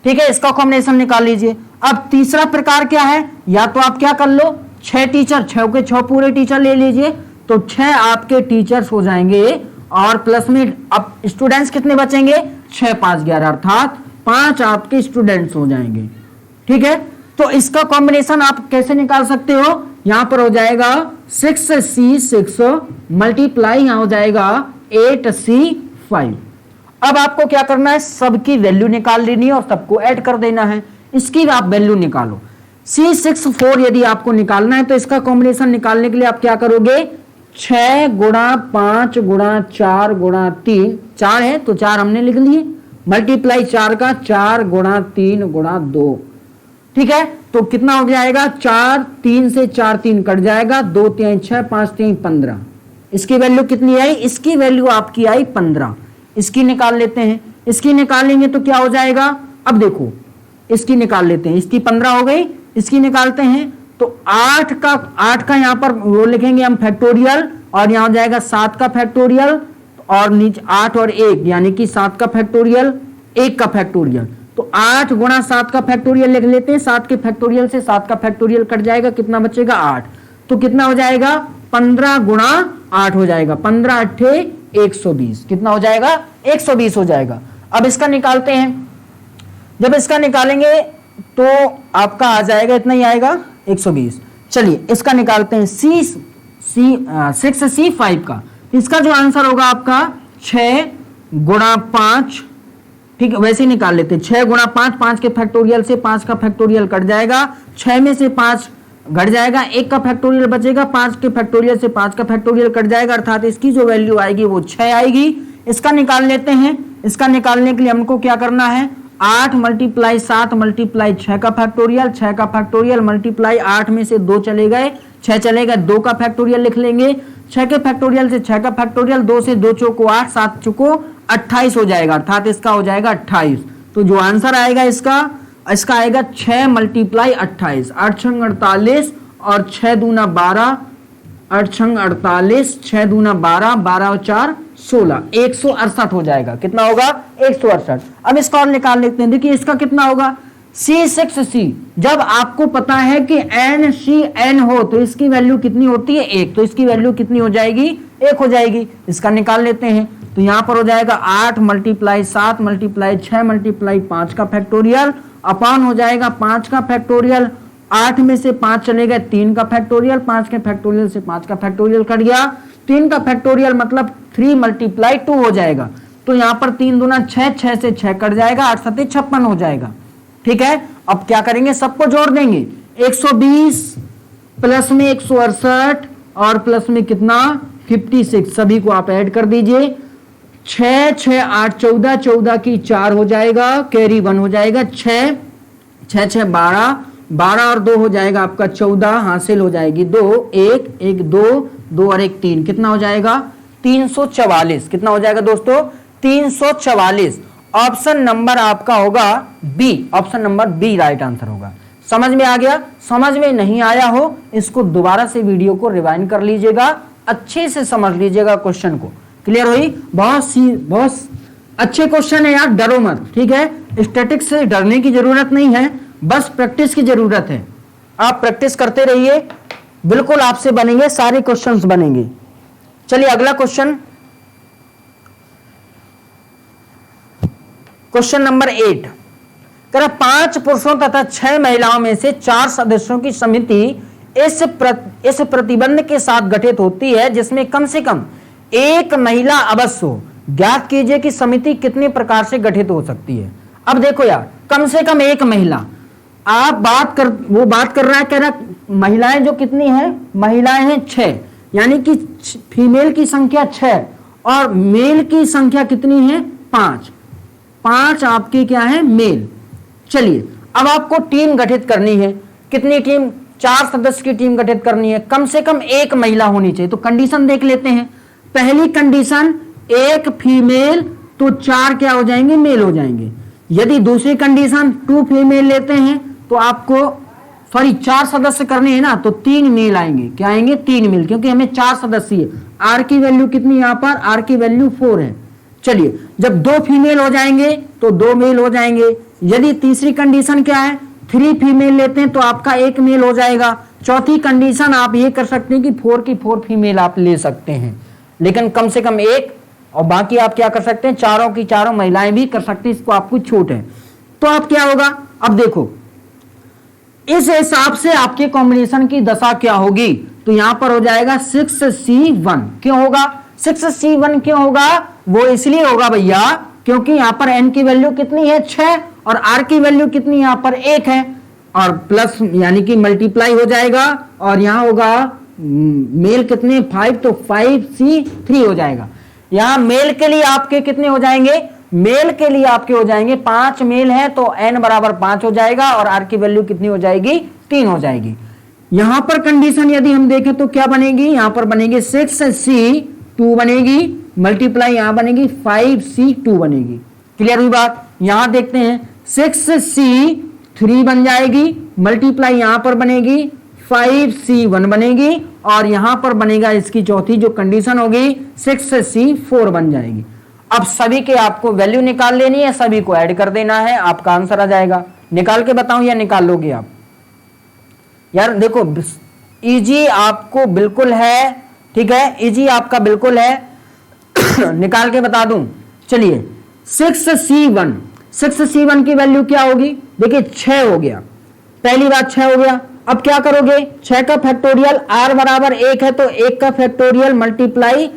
ठीक है, इसका कॉम्बिनेशन निकाल लीजिए। अब तीसरा प्रकार क्या है, या तो आप क्या कर लो, 6 टीचर, 6 के 6 पूरे टीचर ले लीजिए, तो 6 आपके टीचर्स हो जाएंगे और प्लस में अब स्टूडेंट्स कितने बचेंगे, 6 5 11, अर्थात 5 आपके स्टूडेंट्स हो जाएंगे। ठीक है, तो इसका कॉम्बिनेशन आप कैसे निकाल सकते हो, यहां पर हो जाएगा 6C6 मल्टीप्लाई यहां हो जाएगा 8C5। अब आपको क्या करना है, सबकी वैल्यू निकाल लेनी है और सबको ऐड कर देना है। इसकी आप वैल्यू निकालो, C64 यदि आपको निकालना है तो इसका कॉम्बिनेशन निकालने के लिए आप क्या करोगे, 6 गुणा 5 गुणा 4 गुणा 3, 4 है तो 4 हमने लिख लिए, मल्टीप्लाई 4 का 4 गुणा 3 गुणा 2। ठीक है, तो कितना हो जाएगा, 4 3 से 4 3 कट जाएगा, 2 3 6 5 3 15। इसकी वैल्यू कितनी आई, इसकी वैल्यू आपकी आई 15। इसकी निकाल लेते हैं, इसकी निकालेंगे तो क्या हो जाएगा, अब देखो इसकी निकाल लेते हैं, इसकी 15 हो गई, इसकी निकालते हैं तो 8 का यहां पर वो लिखेंगे हम फैक्टोरियल और यहां हो जाएगा 7 का फैक्टोरियल और नीचे 8 और 1 यानी कि 7 का फैक्टोरियल 1 का फैक्टोरियल, तो 8 गुणा 7 का फैक्टोरियल लिख लेते हैं, 7 के फैक्टोरियल से 7 का फैक्टोरियल कट जाएगा, कितना बचेगा 8, तो कितना हो जाएगा 15 गुणा 8 हो जाएगा, 15 8 120, कितना हो जाएगा 120 हो जाएगा। अब इसका निकालते हैं, जब इसका निकालेंगे तो आपका आ जाएगा इतना ही आएगा 120। चलिए इसका निकालते हैं C6C5 का, इसका जो आंसर होगा आपका 6 गुणा 5, ठीक है वैसे ही निकाल लेते हैं, 6 गुणा 5, 5 के फैक्टोरियल से 5 का फैक्टोरियल कट जाएगा, 6 में से 5 घट जाएगा, 1 का फैक्टोरियल बचेगा, 5 के फैक्टोरियल से 5 का फैक्टोरियल कट जाएगा, अर्थात इसकी जो वैल्यू आएगी वो 6 आएगी। इसका निकाल लेते हैं, इसका निकालने के लिए हमको क्या करना है, 8 मल्टीप्लाई 7 मल्टीप्लाई 6 का फैक्टोरियल, 6 का फैक्टोरियल मल्टीप्लाई 8 में से 2 चले गए, 6 चले गए, 2 का फैक्टोरियल लिख लेंगे, 6 के फैक्टोरियल से 6 का फैक्टोरियल, 2 से 2 चौको 8, 7 चौको 28 हो जाएगा, अर्थात इसका हो जाएगा 28। तो जो आंसर आएगा इसका आएगा 6 मल्टीप्लाई 28, 8 छंग 48 और 6 दूना 12, 8 छंग 48, 6 दूना 12, 12 और 4 16, 168 हो जाएगा, कितना होगा 168। अब इसका और निकाल लेते हैं, देखिए इसका कितना होगा C6C, जब आपको पता है कि NCN हो तो इसकी वैल्यू कितनी होती है 1, तो इसकी वैल्यू कितनी हो जाएगी 1 हो जाएगी। इसका निकाल लेते हैं, तो यहां पर हो जाएगा 8 मल्टीप्लाई 7 मल्टीप्लाई 6 मल्टीप्लाई 5 का फैक्टोरियल अपॉन हो जाएगा 5 का फैक्टोरियल, 8 में से 5 चले गए, 3 का फैक्टोरियल, 5 के फैक्टोरियल से 5 का फैक्टोरियल कट गया, 3 का फैक्टोरियल मतलब 3 मल्टीप्लाई 2 हो जाएगा, तो यहां पर 3 दूना 6, 6 से 6 कट जाएगा, 8 7 56 हो जाएगा। ठीक है, अब क्या करेंगे, सबको जोड़ देंगे, 120 प्लस में 168 और प्लस में कितना 56, सभी को आप ऐड कर दीजिए, 6 6 8 14, 14 की 4 हो जाएगा, कैरी 1 हो जाएगा, 6 6 6 12, 12 और 2 हो जाएगा आपका 14, हासिल हो जाएगी 2, 1 1 2 2 और 1 3, कितना हो जाएगा 344, कितना हो जाएगा दोस्तों 344। ऑप्शन नंबर आपका होगा B, option number B right answer होगा। समझ में आ गया, समझ में नहीं आया हो इसको दोबारा से वीडियो को रिवाइंड कर लीजिएगा, अच्छे से समझ लीजिएगा क्वेश्चन को, क्लियर हुई। बहुत अच्छे क्वेश्चन है यार, डरो मत, ठीक है। स्टैटिक्स से डरने की जरूरत नहीं है, बस प्रैक्टिस की जरूरत है। आप प्रैक्टिस करते रहिए, बिल्कुल आपसे बनेंगे, सारे क्वेश्चंस बनेंगे। चलिए अगला क्वेश्चन, क्वेश्चन नंबर 8 कह रहा 5 पुरुषों तथा 6 महिलाओं में से 4 सदस्यों की समिति इस प्रतिबंध के साथ गठित होती है जिसमें कम से कम एक महिला अवश्य हो। ज्ञात कीजिए कि समिति कितने प्रकार से गठित हो सकती है। अब देखो यार, कम से कम एक महिला, आप बात कर रहा है, कह रहा महिलाएं जो कितनी हैं, महिलाएं हैं 6, यानी कि फीमेल की संख्या 6 और मेल की संख्या कितनी है 5 आपकी क्या है, मेल। चलिए अब आपको टीम गठित करनी है, कितनी टीम, 4 सदस्य की टीम गठित करनी है, कम से कम एक महिला होनी चाहिए। तो कंडीशन देख लेते हैं। पहली कंडीशन, एक फीमेल तो 4 क्या हो जाएंगे, मेल हो जाएंगे। यदि दूसरी कंडीशन 2 फीमेल लेते हैं तो आपको 4 सदस्य करने हैं ना, तो 3 मेल आएंगे। क्या आएंगे, 3 मेल, क्योंकि हमें 4 सदस्य है। आर की वैल्यू कितनी, यहां पर आर की वैल्यू 4 है। चलिए जब 2 फीमेल हो जाएंगे तो 2 मेल हो जाएंगे। यदि तीसरी कंडीशन क्या है, 3 फीमेल लेते हैं तो आपका 1 मेल हो जाएगा। चौथी कंडीशन आप ये कर सकते हैं कि 4 की 4 फीमेल आप ले सकते हैं, लेकिन कम से कम 1, और बाकी आप क्या कर सकते हैं, चारों की चारों महिलाएं भी कर सकते हैं, इसको आपको छूट है। तो आप क्या होगा, अब देखो इस हिसाब से आपके कॉम्बिनेशन की दशा क्या होगी। तो यहां पर हो जाएगा 6C1। क्यों होगा 6C1, क्यों होगा, वो इसलिए होगा भैया क्योंकि यहां पर n की वैल्यू कितनी है 6 और r की वैल्यू कितनी यहां पर 1 है, और प्लस यानी कि मल्टीप्लाई हो जाएगा, और यहां होगा मेल कितने 5, तो 5C3 हो जाएगा। यहां मेल के लिए आपके कितने हो जाएंगे, मेल के लिए आपके हो जाएंगे 5 मेल है तो n बराबर 5 हो जाएगा, और r की वैल्यू कितनी हो जाएगी, 3 हो जाएगी। यहां पर कंडीशन यदि हम देखें तो क्या बनेगी, यहां पर बनेगी 6C2 बनेगी, मल्टीप्लाई यहां बनेगी 5C2 बनेगी। क्लियर हुई बात। यहां देखते हैं 6C3 बन जाएगी, मल्टीप्लाई यहां पर बनेगी 5C1 बनेगी, और यहां पर बनेगा इसकी चौथी जो कंडीशन होगी 6C4 बन जाएगी। अब सभी के आपको वैल्यू निकाल लेनी है, सभी को ऐड कर देना है, आपका आंसर आ जाएगा। निकाल के बताऊं या निकाल लोगे आप, यार देखो इजी आपको बिल्कुल है, ठीक है, इजी आपका बिल्कुल है। निकाल के बता दूं, चलिए 6C1 की वैल्यू क्या होगी, देखिए 6 हो गया, पहली बात 6 हो गया। अब क्या करोगे, 6 का फैक्टोरियल, r बराबर 1 है तो 1 का factorial multiply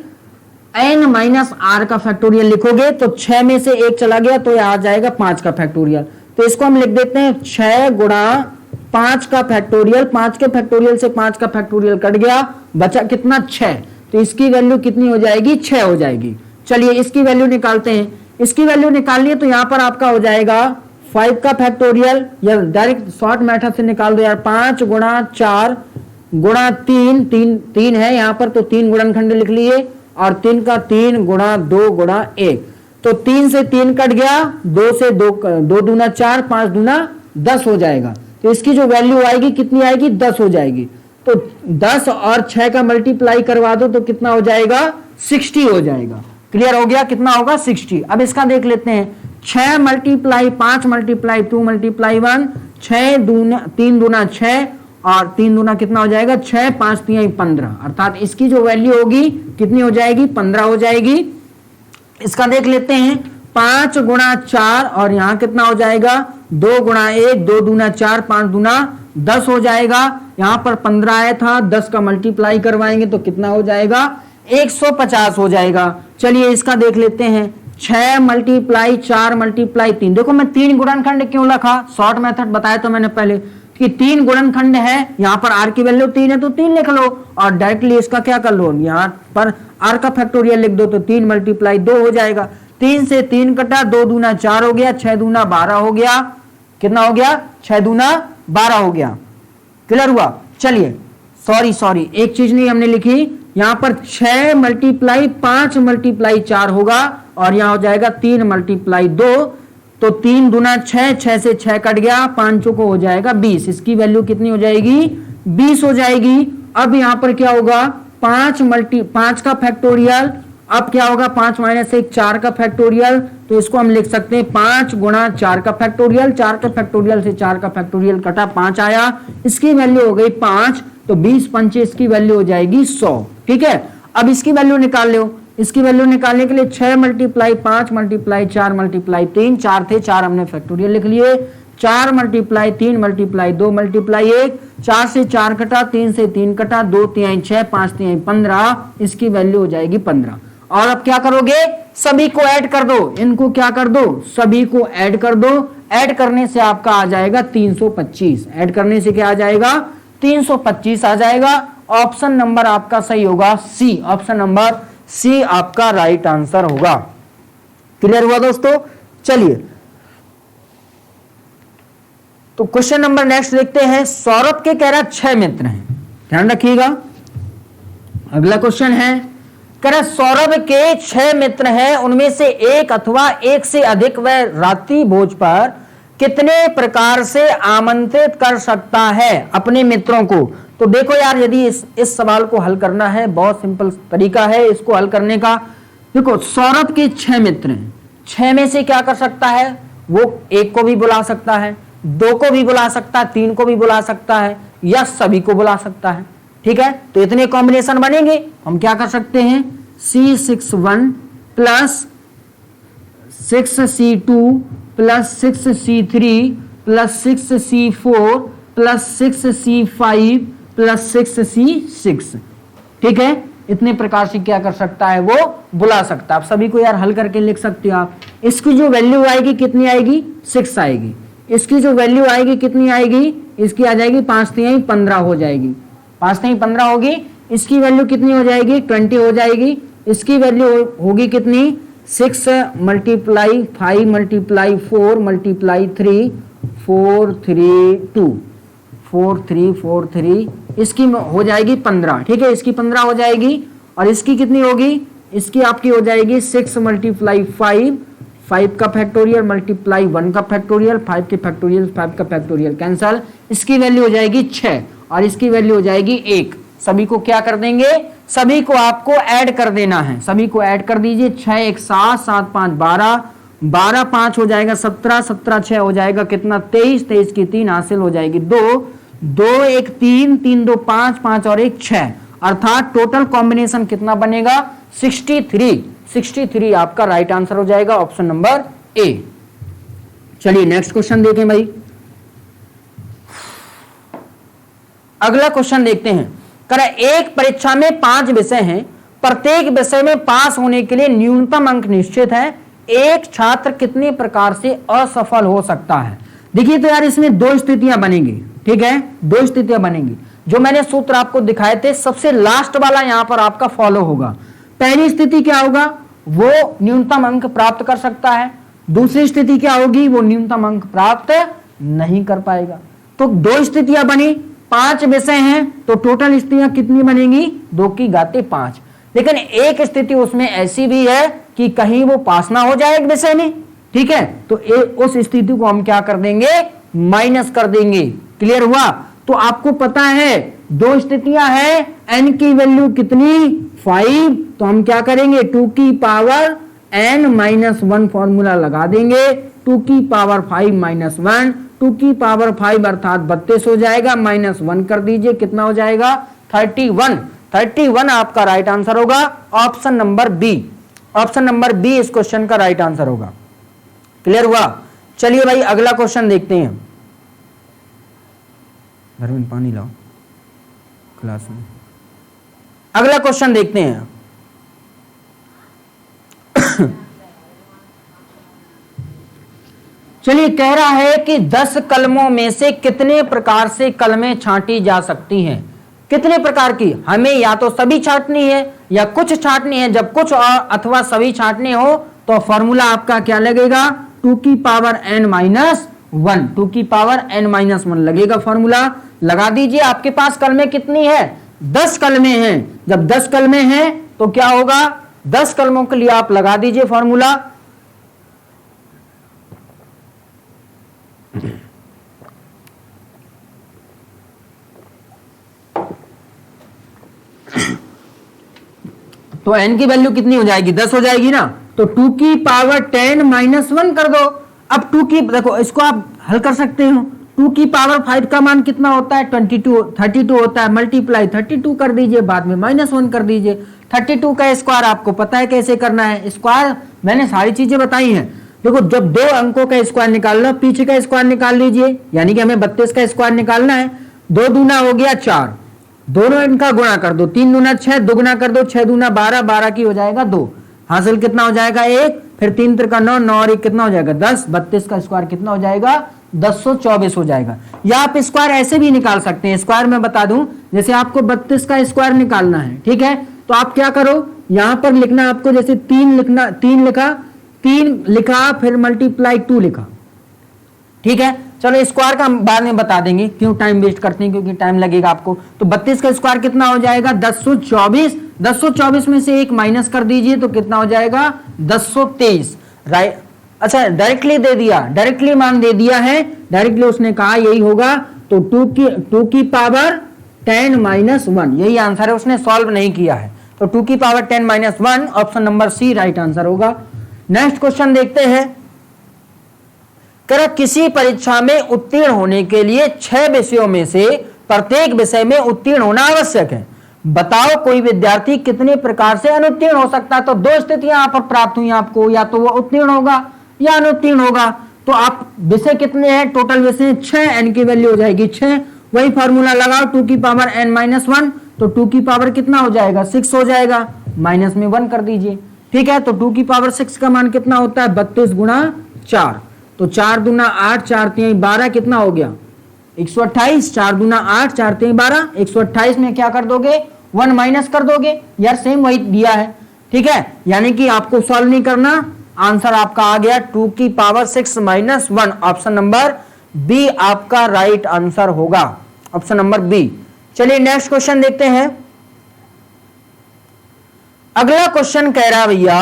n minus r का फैक्टोरियल लिखोगे, तो 6 में से 1 चला गया तो यह आ जाएगा 5 का फैक्टोरियल। तो इसको हम लिख देते हैं 6 गुणा 5 का फैक्टोरियल, 5 के फैक्टोरियल से 5 का फैक्टोरियल कट गया, बचा कितना 6, तो इसकी वैल्यू कितनी हो जाएगी, 6 हो जाएगी। चलिए इसकी वैल्यू निकालते हैं। इसकी वैल्यू निकालिए तो यहां पर आपका हो जाएगा 5 का फैक्टोरियल, या डायरेक्ट शॉर्ट मेथड से निकाल दो यार, 5 गुणा 4 गुणा 3 है यहां पर, तो 3 गुणनखंड लिख लिए, और 3 का 3 गुणा 2 गुणा 1, तो 3 से 3 कट गया, 2 से 2 दूना 4, 5 दूना 10 हो जाएगा। तो इसकी जो वैल्यू आएगी कितनी आएगी, 10 हो जाएगी। तो 10 और 6 का मल्टीप्लाई करवा दो तो कितना हो जाएगा, 60 हो जाएगा। क्लियर हो गया, कितना होगा 60। अब इसका देख लेते हैं, 6 मल्टीप्लाई 5 मल्टीप्लाई 2 मल्टीप्लाई 1, 3 दूना 6, और 3 दूना कितना हो जाएगा 6, 5 3 15, अर्थात इसकी जो वैल्यू होगी कितनी हो जाएगी, 15 हो जाएगी। इसका देख लेते हैं, 5 गुणा 4, और यहां कितना हो जाएगा 2 गुणा 1, 2 दूना 4, 5 दूना 10 हो जाएगा। यहां पर 15 आया था, 10 का मल्टीप्लाई करवाएंगे तो कितना हो जाएगा, 150 हो जाएगा। चलिए इसका देख लेते हैं, 6 मल्टीप्लाई 4 मल्टीप्लाई 3, देखो मैं 3 गुणनखंड क्यों लिखा, शॉर्ट मेथड बताया तो मैंने पहले कि 3 गुणनखंड है, यहां पर r की वैल्यू 3 है तो 3 लिख लो, और डायरेक्टली इसका क्या कर लो, यहां पर r का फैक्टोरियल लिख दो, तो 3 मल्टीप्लाई 2 हो जाएगा। 3 से 3 कटा, 2 दूना 4 हो गया, 6 दूना 12 हो गया, कितना हो गया 6 दूना 12 हो गया। क्लियर हुआ। चलिए सॉरी एक चीज नहीं हमने लिखी, यहां पर 6 मल्टीप्लाई 5 मल्टीप्लाई 4 होगा, और यहां हो जाएगा 3 मल्टीप्लाई 2, तो 3 दूना 6, 6 से 6 कट गया, 5 को हो जाएगा 20, इसकी वैल्यू कितनी हो जाएगी 20 हो जाएगी। अब यहां पर क्या होगा, 5 का फैक्टोरियल अब क्या होगा, 5 माइनस 1 4 का फैक्टोरियल, तो इसको हम लिख सकते हैं 5 गुणा 4 का फैक्टोरियल। 4 का फैक्टोरियल से 4 का फैक्टोरियल कटा, 5 आया, इसकी वैल्यू हो गई 5, तो 20 पंचे इसकी वैल्यू हो जाएगी 100। ठीक है, अब इसकी वैल्यू निकाल लो। इसकी वैल्यू निकालने के लिए 6 मल्टीप्लाई 5 मल्टीप्लाई 4 मल्टीप्लाई 3, 4 थे, 4 हमने फैक्टोरियल लिख लिए, 4 मल्टीप्लाई 3 मल्टीप्लाई 2 मल्टीप्लाई 1, 4 से 4 कटा, 3 से 3 कटा, 2 तिहाई 6, 5 तिहाई 15, इसकी वैल्यू हो जाएगी 15। और अब क्या करोगे, सभी को ऐड कर दो, इनको क्या कर दो, सभी को ऐड कर दो। ऐड करने से आपका आ जाएगा 325, ऐड करने से क्या आ जाएगा, 325 आ जाएगा। ऑप्शन नंबर आपका सही होगा सी, ऑप्शन नंबर सी आपका राइट आंसर होगा। क्लियर हुआ दोस्तों? चलिए तो क्वेश्चन नंबर नेक्स्ट देखते हैं। सौरभ के कह रहा 6 मित्र हैं, ध्यान रखिएगा। अगला क्वेश्चन है, कह रहा सौरभ के 6 मित्र हैं, उनमें से एक अथवा एक से अधिक वह रात्रि भोज पर कितने प्रकार से आमंत्रित कर सकता है अपने मित्रों को। तो देखो यार, यदि इस सवाल को हल करना है, बहुत सिंपल तरीका है इसको हल करने का। देखो सौरभ के 6 मित्र हैं, 6 में से क्या कर सकता है, वो एक को भी बुला सकता है, 2 को भी बुला सकता है, 3 को भी बुला सकता है, या सभी को बुला सकता है। ठीक है, तो इतने कॉम्बिनेशन बनेंगे, हम क्या कर सकते हैं, C61 plus 6C2 plus 6C3 plus 6C4 plus 6C5 plus 6C6। ठीक है, इतने प्रकार से क्या कर सकता है, वो बुला सकता है। आप सभी को यार हल करके लिख सकते हो आप। इसकी जो वैल्यू आएगी कितनी आएगी, 6 आएगी। इसकी जो वैल्यू आएगी कितनी आएगी, इसकी आ जाएगी 5 तिहाई 15 हो जाएगी, 5 तिहाई 15 होगी। इसकी वैल्यू कितनी हो जाएगी, 20 हो जाएगी। इसकी वैल्यू होगी कितनी, 6 मल्टीप्लाई 5 मल्टीप्लाई 4 मल्टीप्लाई 3 4 3 2 4 3 4 3, इसकी हो जाएगी 15। ठीक है, इसकी 15 हो जाएगी। और इसकी कितनी होगी, इसकी आपकी हो जाएगी 6 मल्टीप्लाई 5, 5 का फैक्टोरियल मल्टीप्लाई 1 का फैक्टोरियल, 5 के फैक्टोरियल 5 का फैक्टोरियल कैंसल, इसकी वैल्यू हो जाएगी 6 और इसकी वैल्यू हो जाएगी 1। सभी को क्या कर देंगे, सभी को आपको ऐड कर देना है, सभी को ऐड कर दीजिए। 6 1 7, 7 5 12, 12 5 हो जाएगा 17, 17 6 हो जाएगा कितना, 23, 23 की 3 हासिल हो जाएगी 2, 2 1 3, 3 2 5, 5 और 1 6, अर्थात टोटल कॉम्बिनेशन कितना बनेगा, 63। 63 आपका राइट आंसर हो जाएगा, ऑप्शन नंबर ए। चलिए नेक्स्ट क्वेश्चन देखें भाई। अगला क्वेश्चन देखते हैं। कह एक परीक्षा में 5 विषय हैं, प्रत्येक विषय में पास होने के लिए न्यूनतम अंक निश्चित है, एक छात्र कितने प्रकार से असफल हो सकता है। देखिए तो यार इसमें 2 स्थितियां बनेंगी। ठीक है, 2 स्थितियां बनेंगी। जो मैंने सूत्र आपको दिखाए थे, सबसे लास्ट वाला यहां पर आपका फॉलो होगा। पहली स्थिति क्या होगा, वो न्यूनतम अंक प्राप्त कर सकता है। दूसरी स्थिति क्या होगी, वो न्यूनतम अंक प्राप्त नहीं कर पाएगा। तो 2 स्थितियां बनी, 5 विषय हैं, तो टोटल स्थितियां कितनी बनेंगी, 2 की घाते 5। लेकिन एक स्थिति उसमें ऐसी भी है कि कहीं वो पास ना हो जाए एक विषय में। ठीक है, तो उस स्थिति को हम क्या कर देंगे, माइनस कर देंगे। क्लियर हुआ? तो आपको पता है 2 स्थितियां हैं, n की वैल्यू कितनी, 5, तो हम क्या करेंगे, 2 की पावर n माइनस 1 फॉर्मूला लगा देंगे। 2 की पावर 5 माइनस 1, 2 की पावर 5 अर्थात 32 हो जाएगा, माइनस 1 कर दीजिए, कितना हो जाएगा, 31। 31 आपका राइट आंसर होगा, option number B. Option number B इस क्वेश्चन का राइट आंसर होगा। क्लियर हुआ? चलिए भाई अगला क्वेश्चन देखते हैं। घर में पानी लाओ क्लास में। अगला क्वेश्चन देखते हैं। चलिए, कह रहा है कि 10 कलमों में से कितने प्रकार से कलमें छांटी जा सकती हैं। कितने प्रकार की, हमें या तो सभी छांटनी है या कुछ छांटनी है। जब कुछ और अथवा सभी छांटने हो तो फॉर्मूला आपका क्या लगेगा, 2 की पावर n माइनस 1, 2 की पावर n माइनस 1 लगेगा। फॉर्मूला लगा दीजिए। आपके पास कलमें कितनी है, 10 कलमें हैं। जब 10 कलमें हैं तो क्या होगा, 10 कलमों के लिए आप लगा दीजिए फॉर्मूला। तो n की वैल्यू कितनी हो जाएगी, 10 हो जाएगी ना। तो 2 की पावर 10 माइनस 1 कर दो। अब 2 की, देखो इसको आप हल कर सकते हो। 2 की पावर 5 का मान कितना होता है, 32 होता है, मल्टीप्लाई 32 कर दीजिए, बाद में -1 कर दीजिए। 32 का स्क्वायर आपको पता है कैसे करना है, स्क्वायर मैंने सारी चीजें बताई हैं। देखो जब दो अंकों का स्क्वायर निकाल लो, पीछे का स्क्वायर निकाल लीजिए, यानी कि हमें 32 का स्क्वायर निकालना है। 2 दूना हो गया 4, दोनों इनका गुणा कर दो, 3 दूना 6, दो गुना कर दो, 6 दूना 12, 12 की हो जाएगा 2, हासिल कितना हो जाएगा 1, फिर 3 त्रिका 9, 9 और 1 कितना हो जाएगा 10, 32 का स्क्वायर कितना हो जाएगा 1024 हो जाएगा। या आप स्क्वायर ऐसे भी निकाल सकते हैं, स्क्वायर मैं बता दूं, जैसे आपको 32 का स्क्वायर निकालना है, ठीक है, तो आप क्या करो, यहां पर लिखना आपको, जैसे 3 लिखा फिर मल्टीप्लाई 2 लिखा, ठीक है। चलो स्क्वायर का हम बाद में बता देंगे, क्यों टाइम वेस्ट करते हैं, क्योंकि टाइम लगेगा आपको। तो 32 का स्क्वायर कितना हो जाएगा 1024, 1024 में से 1 माइनस कर दीजिए तो कितना हो जाएगा 1023, राइट। अच्छा डायरेक्टली दे दिया, डायरेक्टली मान दे दिया है, डायरेक्टली उसने कहा यही होगा। तो 2 की पावर 10 माइनस 1 यही आंसर है, उसने सॉल्व नहीं किया है। तो 2 की power 10 minus 1 option number C right answer होगा। नेक्स्ट क्वेश्चन देखते हैं। किसी परीक्षा में उत्तीर्ण होने के लिए 6 विषयों में से प्रत्येक विषय में उत्तीर्ण होना आवश्यक है। बताओ कोई विद्यार्थी कितने प्रकार से अनुत्तीर्ण हो सकता है। तो 2 स्थितियां यहां पर प्राप्त हुई आपको, या तो वो उत्तीर्ण होगा या अनुत्तीर्ण होगा। तो आप विषय कितने हैं, टोटल विषय 6, n की वैल्यू हो जाएगी 6, वही फॉर्मूला लगाओ, 2 की पावर n माइनस 1, तो 2 की पावर कितना हो जाएगा 6 हो जाएगा, माइनस में 1 कर दीजिए, ठीक है। तो 2 की पावर 6 का मान कितना होता है 32 गुणा 4, तो 4 दूना 8, 4 3 12 कितना हो गया 128, 4 दूना 8, 4 3 12, 128 में क्या कर दोगे 1 माइनस कर दोगे, यार सेम वही दिया है, ठीक है। यानी कि आपको सॉल्व नहीं करना, आंसर आपका आ गया 2 की power 6 minus 1, option number B आपका राइट आंसर होगा, ऑप्शन नंबर बी। चलिए नेक्स्ट क्वेश्चन देखते हैं। अगला क्वेश्चन कह रहा है भैया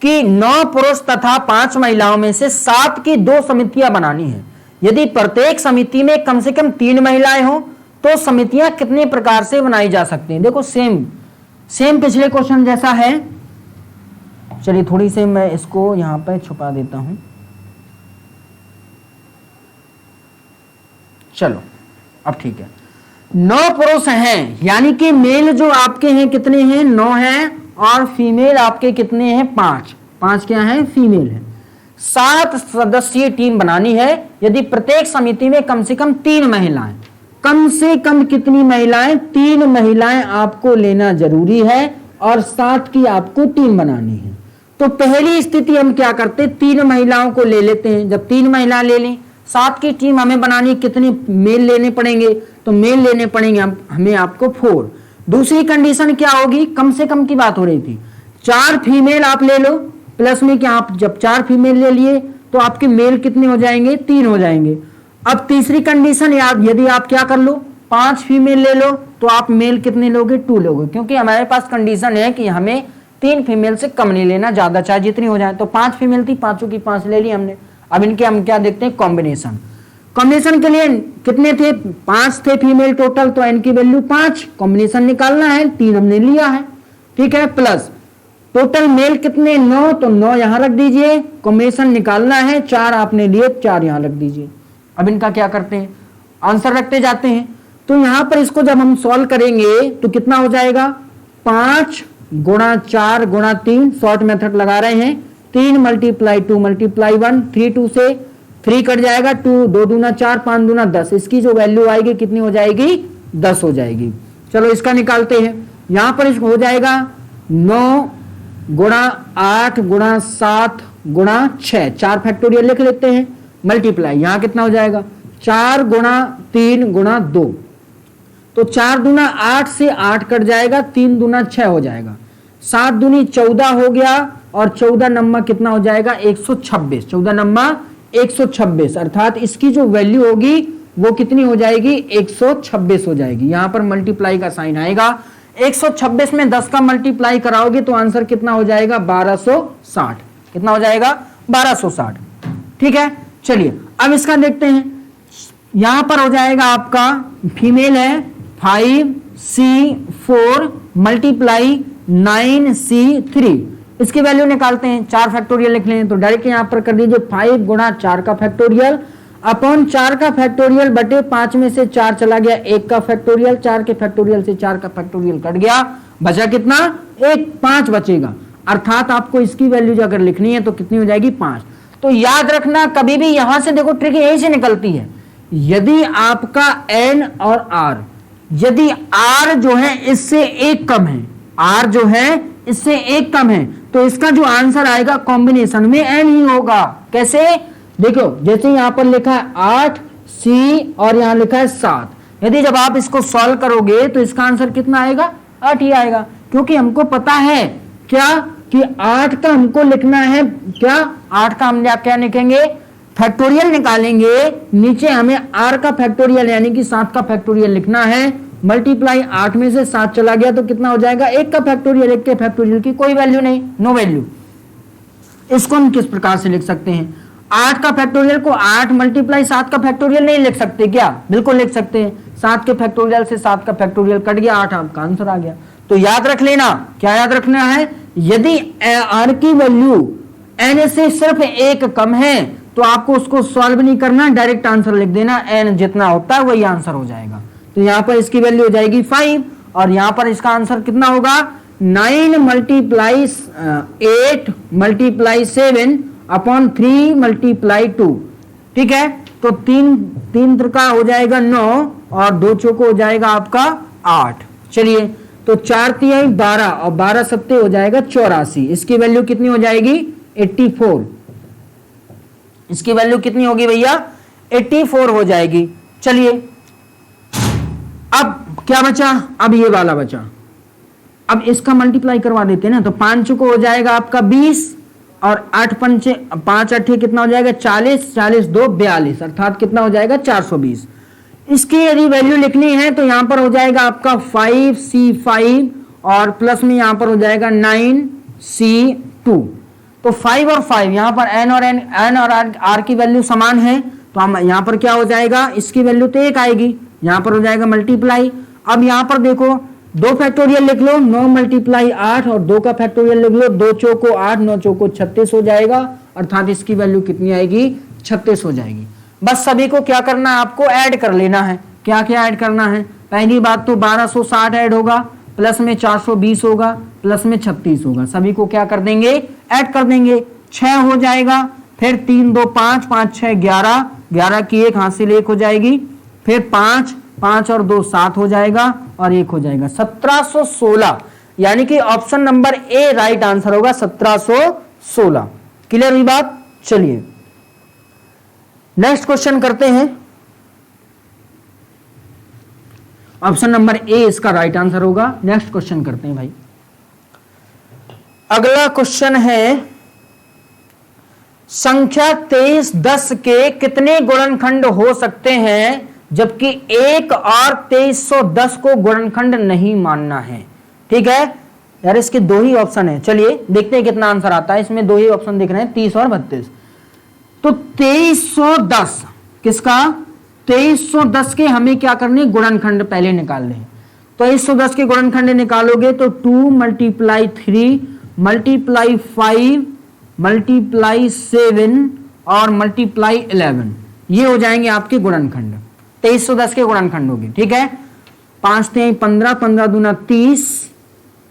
कि 9 पुरुष तथा 5 महिलाओं में से 7 की 2 समितियां बनानी है। यदि प्रत्येक समिति में कम से कम 3 महिलाएं हो तो समितियां कितने प्रकार से बनाई जा सकती हैं। देखो सेम पिछले क्वेश्चन जैसा है। चलिए थोड़ी से मैं इसको यहां पर छुपा देता हूं। चलो अब ठीक है। 9 पुरुष हैं, यानी कि मेल जो आपके हैं कितने हैं 9 हैं, और फीमेल आपके कितने हैं 5 क्या है फीमेल है। 7 सदस्यीय टीम बनानी है। यदि प्रत्येक समिति में कम से कम 3 महिलाएं, कम से कम कितनी महिलाएं 3 महिलाएं आपको लेना जरूरी है, और 7 की आपको टीम बनानी है। तो पहली स्थिति हम क्या करते, 3 महिलाओं को ले लेते हैं। जब 3 महिला ले ली, 7 की टीम हमें बनानी, कितने मेल लेने पड़ेंगे, तो मेल लेने पड़ेंगे हमें आपको 4। दूसरी कंडीशन क्या होगी, कम से कम की बात हो रही थी, 4 फीमेल आप ले लो, प्लस में क्या आप जब 4 फीमेल ले लिए तो आपके मेल कितने हो जाएंगे 3 हो जाएंगे। अब तीसरी कंडीशन यदि आप क्या कर लो 5 फीमेल ले लो तो आप मेल कितने लोगे 2 लोगे, क्योंकि हमारे पास कंडीशन है कि हमें 3 फीमेल से कम नहीं लेना, ज्यादा चाहे जितनी हो जाए। तो 5 फीमेल थी, 5 की 5 ले ली हमने। अब इनके हम क्या देखते हैं कॉम्बिनेशन के लिए कितने थे 5 थे फीमेल टोटल, तो n की वैल्यू 5, कॉम्बिनेशन निकालना है 3 हमने लिया है, ठीक है। प्लस टोटल मेल कितने 9, तो 9 यहां रख दीजिए, कॉम्बिनेशन निकालना है 4 आपने लिए, 4 यहां रख दीजिए। अब इनका क्या करते हैं आंसर रखते जाते हैं। तो यहां पर इसको जब हम सॉल्व करेंगे तो कितना हो जाएगा 5 गुणा 4 गुणा 3, शॉर्ट मेथड लगा रहे हैं, 3 मल्टीप्लाई 2 मल्टीप्लाई 1, 3 2 से 3 कट जाएगा, 2 2 दूना 4 5 दूना 10, इसकी जो वैल्यू आएगी कितनी हो जाएगी 10 हो जाएगी। चलो इसका निकालते हैं। यहां पर इसको हो जाएगा 9 गुणा 8 गुणा 7 गुणा 6, 4 फैक्टोरियल लिख लेते हैं, मल्टीप्लाई यहां कितना हो जाएगा 4 गुणा 3 गुणा 2, तो 4 दूना 8 से 8 कट जाएगा, 3 दूना 6 हो जाएगा, 7 दूनी 14 हो गया, और 14 नंबर कितना हो जाएगा 126, 14 नंबर 126, अर्थात इसकी जो वैल्यू होगी वो कितनी हो जाएगी 126 हो जाएगी। यहां पर मल्टीप्लाई का साइन आएगा, 126 में 10 का मल्टीप्लाई कराओगे तो आंसर कितना हो जाएगा 1260, कितना हो जाएगा 1260, ठीक है। चलिए अब इसका देखते हैं। यहां पर हो जाएगा आपका फीमेल है 5 C 4 मल्टीप्लाई 9C3। इसकी वैल्यू निकालते हैं, 4 फैक्टोरियल लिख लें तो डायरेक्ट यहां पर कर दीजिए 5 गुणा 4 का फैक्टोरियल अपॉन 4 का फैक्टोरियल बटे 5 में से 4 चला गया, 1 का फैक्टोरियल, 4 के फैक्टोरियल से 4 का फैक्टोरियल कट गया, बचा कितना, 5 बचेगा। अर्थात आपको इसकी वैल्यू अगर लिखनी है तो कितनी हो जाएगी, 5। तो याद रखना कभी भी यहां से देखो ट्रिक यहीं से निकलती है, यदि आपका n और r, यदि r जो है इससे 1 कम है, r जो है इससे 1 कम है, तो इसका जो आंसर आएगा कॉम्बिनेशन में n ही होगा। कैसे, देखो जैसे यहां पर लिखा है 8C और यहां लिखा है 7, यदि जब आप इसको सॉल्व करोगे तो इसका आंसर कितना आएगा, 8 ही आएगा, क्योंकि हमको पता है क्या कि 8 का हमको लिखना है, क्या 8 का हमने आप क्या लिखेंगे, फैक्टोरियल निकालेंगे, नीचे हमें r का फैक्टोरियल यानी कि 7 का फैक्टोरियल लिखना है, मल्टीप्लाई 8 में से 7 चला गया तो कितना हो जाएगा, 1 का फैक्टोरियल, 1 के फैक्टोरियल की कोई वैल्यू नहीं, नो वैल्यू। इसको हम किस प्रकार से लिख सकते हैं, 8 का फैक्टोरियल को 8 मल्टीप्लाई 7 का फैक्टोरियल नहीं लिख सकते क्या, बिल्कुल लिख सकते हैं, 7 के फैक्टोरियल से 7 का फैक्टोरियल कट गया, 8 आपका आंसर आ गया। तो याद रख लेना, क्या याद रखना है, यदि r की वैल्यू n से सिर्फ 1 कम है तो आपको उसको सॉल्व नहीं करना, डायरेक्ट आंसर लिख देना, n जितना होता है वही आंसर हो जाएगा। तो यहां पर इसकी वैल्यू हो जाएगी 5 और यहां पर इसका आंसर कितना होगा, 9 मल्टीप्लाई 8 मल्टीप्लाई 7 अपॉन 3 मल्टीप्लाई 2। ठीक है, तो 3 त्रिका हो जाएगा 9 और 2 चौको हो जाएगा आपका 8। चलिए, तो 4 तिहाई 12 और 12 सत्ते हो जाएगा 84। इसकी वैल्यू कितनी हो जाएगी, 84। इसकी वैल्यू कितनी होगी भैया, 84 हो जाएगी। चलिए, अब क्या बचा, अब ये वाला बचा, अब इसका मल्टीप्लाई करवा देते हैं ना, तो 5 को हो जाएगा आपका 20 और 8 पंचे 5 8 कितना हो जाएगा 40, 40 2 42, अर्थात कितना हो जाएगा 420। इसकी यदि वैल्यू लिखनी है तो यहां पर हो जाएगा आपका 5C5 और प्लस में यहां पर हो जाएगा 9C2। तो 5 और 5 यहां पर n और r की वैल्यू समान है, तो हम यहां पर क्या हो जाएगा, इसकी वैल्यू तो 1 आएगी, यहां पर हो जाएगा मल्टीप्लाई। अब यहां पर देखो 2 फैक्टोरियल लिख लो, 9 मल्टीप्लाई 8 और 2 का फैक्टोरियल लिख लो, 2 चौको 8 9 चौको 36 हो जाएगा, अर्थात इसकी वैल्यू कितनी आएगी, 36 हो जाएगी। बस सभी को क्या करना है, आपको ऐड कर लेना है। क्या क्या ऐड करना है, पहली बात तो 1260 ऐड होगा, प्लस में 420 होगा, प्लस में 36 होगा, सभी को क्या कर देंगे, ऐड कर देंगे, 6 हो जाएगा, फिर 3 2 5 5 6 11, 11 की 1 हासिल 1 हो जाएगी, फिर 5 5 और 2 7 हो जाएगा और 1 हो जाएगा 1716, यानी कि option number A right answer होगा 1716। क्लियर हुई बात। चलिए नेक्स्ट क्वेश्चन करते हैं, ऑप्शन नंबर ए इसका राइट आंसर होगा। नेक्स्ट क्वेश्चन करते हैं भाई, अगला क्वेश्चन है, संख्या 23 10 के कितने गुणनखंड हो सकते हैं जबकि 1 और 2310 को गुणनखंड नहीं मानना है। ठीक है यार, इसके 2 ही ऑप्शन है, चलिए देखते हैं कितना आंसर आता है। इसमें 2 ही ऑप्शन दिख रहे हैं, 30 और 32। तो 2310 किसका, 2310 के हमें क्या करने, गुणनखंड पहले निकाल लें। तो 2310 के गुणनखंड निकालोगे तो 2 मल्टीप्लाई 3 मल्टीप्लाई 5 मल्टीप्लाई 7 और मल्टीप्लाई 11, ये हो जाएंगे आपके गुणनखंड, 2310 के गुणनखंड होंगे। ठीक है, 5 तिहाई 15, 15 दूना 30